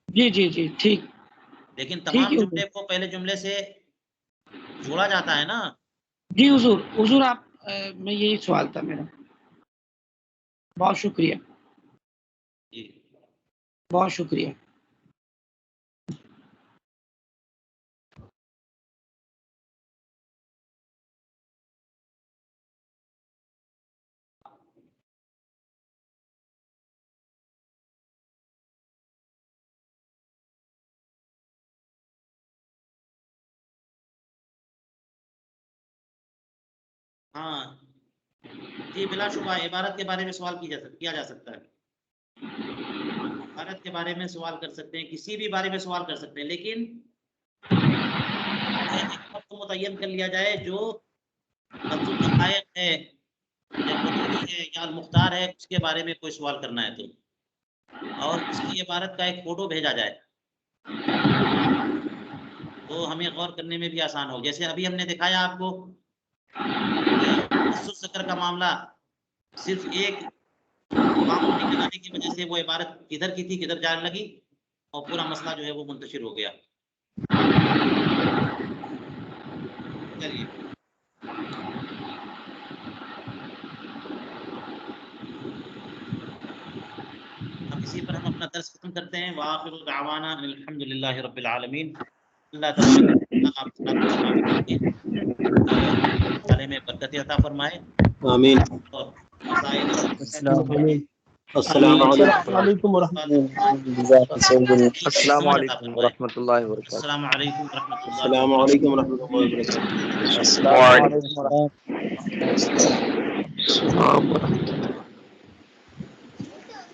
جی جی جی ٹھیک لیکن ٹھیک تمام ہے حضور. جملے کو پہلے جملے سے جوڑا جاتا ہے نا. جی حضور آپ میں یہی سوال تھا میرا. بہت شکریہ، جی بہت شکریہ. ہاں جی، بلا شبہ عبارت کے بارے میں سوال کیا جا سکتا ہے. عبارت کے بارے میں سوال کر سکتے ہیں، کسی بھی بارے میں سوال کر سکتے ہیں، لیکن ایک وقت متعین کر لیا جائے جو منصوب حقائق ہے یا قدری ہے یا المختار ہے، اس کے بارے میں کوئی سوال کرنا ہے تو، اور اس کی عبارت کا ایک فوٹو بھیجا جائے تو ہمیں غور کرنے میں بھی آسان ہو. جیسے ابھی ہم نے دکھایا آپ کو ذکر کا معاملہ، صرف ایک نکل آنے کی وجہ سے وہ عبارت کدھر کی تھی کدھر جانے لگی اور پورا مسئلہ جو ہے وہ منتشر ہو گیا. چلیے اب اسی پر ہم اپنا درس ختم کرتے ہیں. وآخر دعوانا الحمدللہ رب العالمین. اللہ تعالیٰ میں برکت عطا فرمائے آمین. اور مسائل السلام علیکم. السلام علیکم ورحمۃ السلام علیکم ورحمۃ اللہ وبرکاتہ. السلام علیکم ورحمۃ اللہ السلام علیکم ورحمۃ اللہ وبرکاتہ. السلام علیکم ورحمۃ اللہ.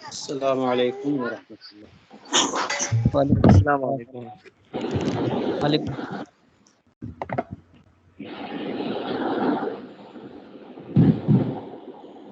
السلام علیکم ورحمۃ اللہ. وعلیکم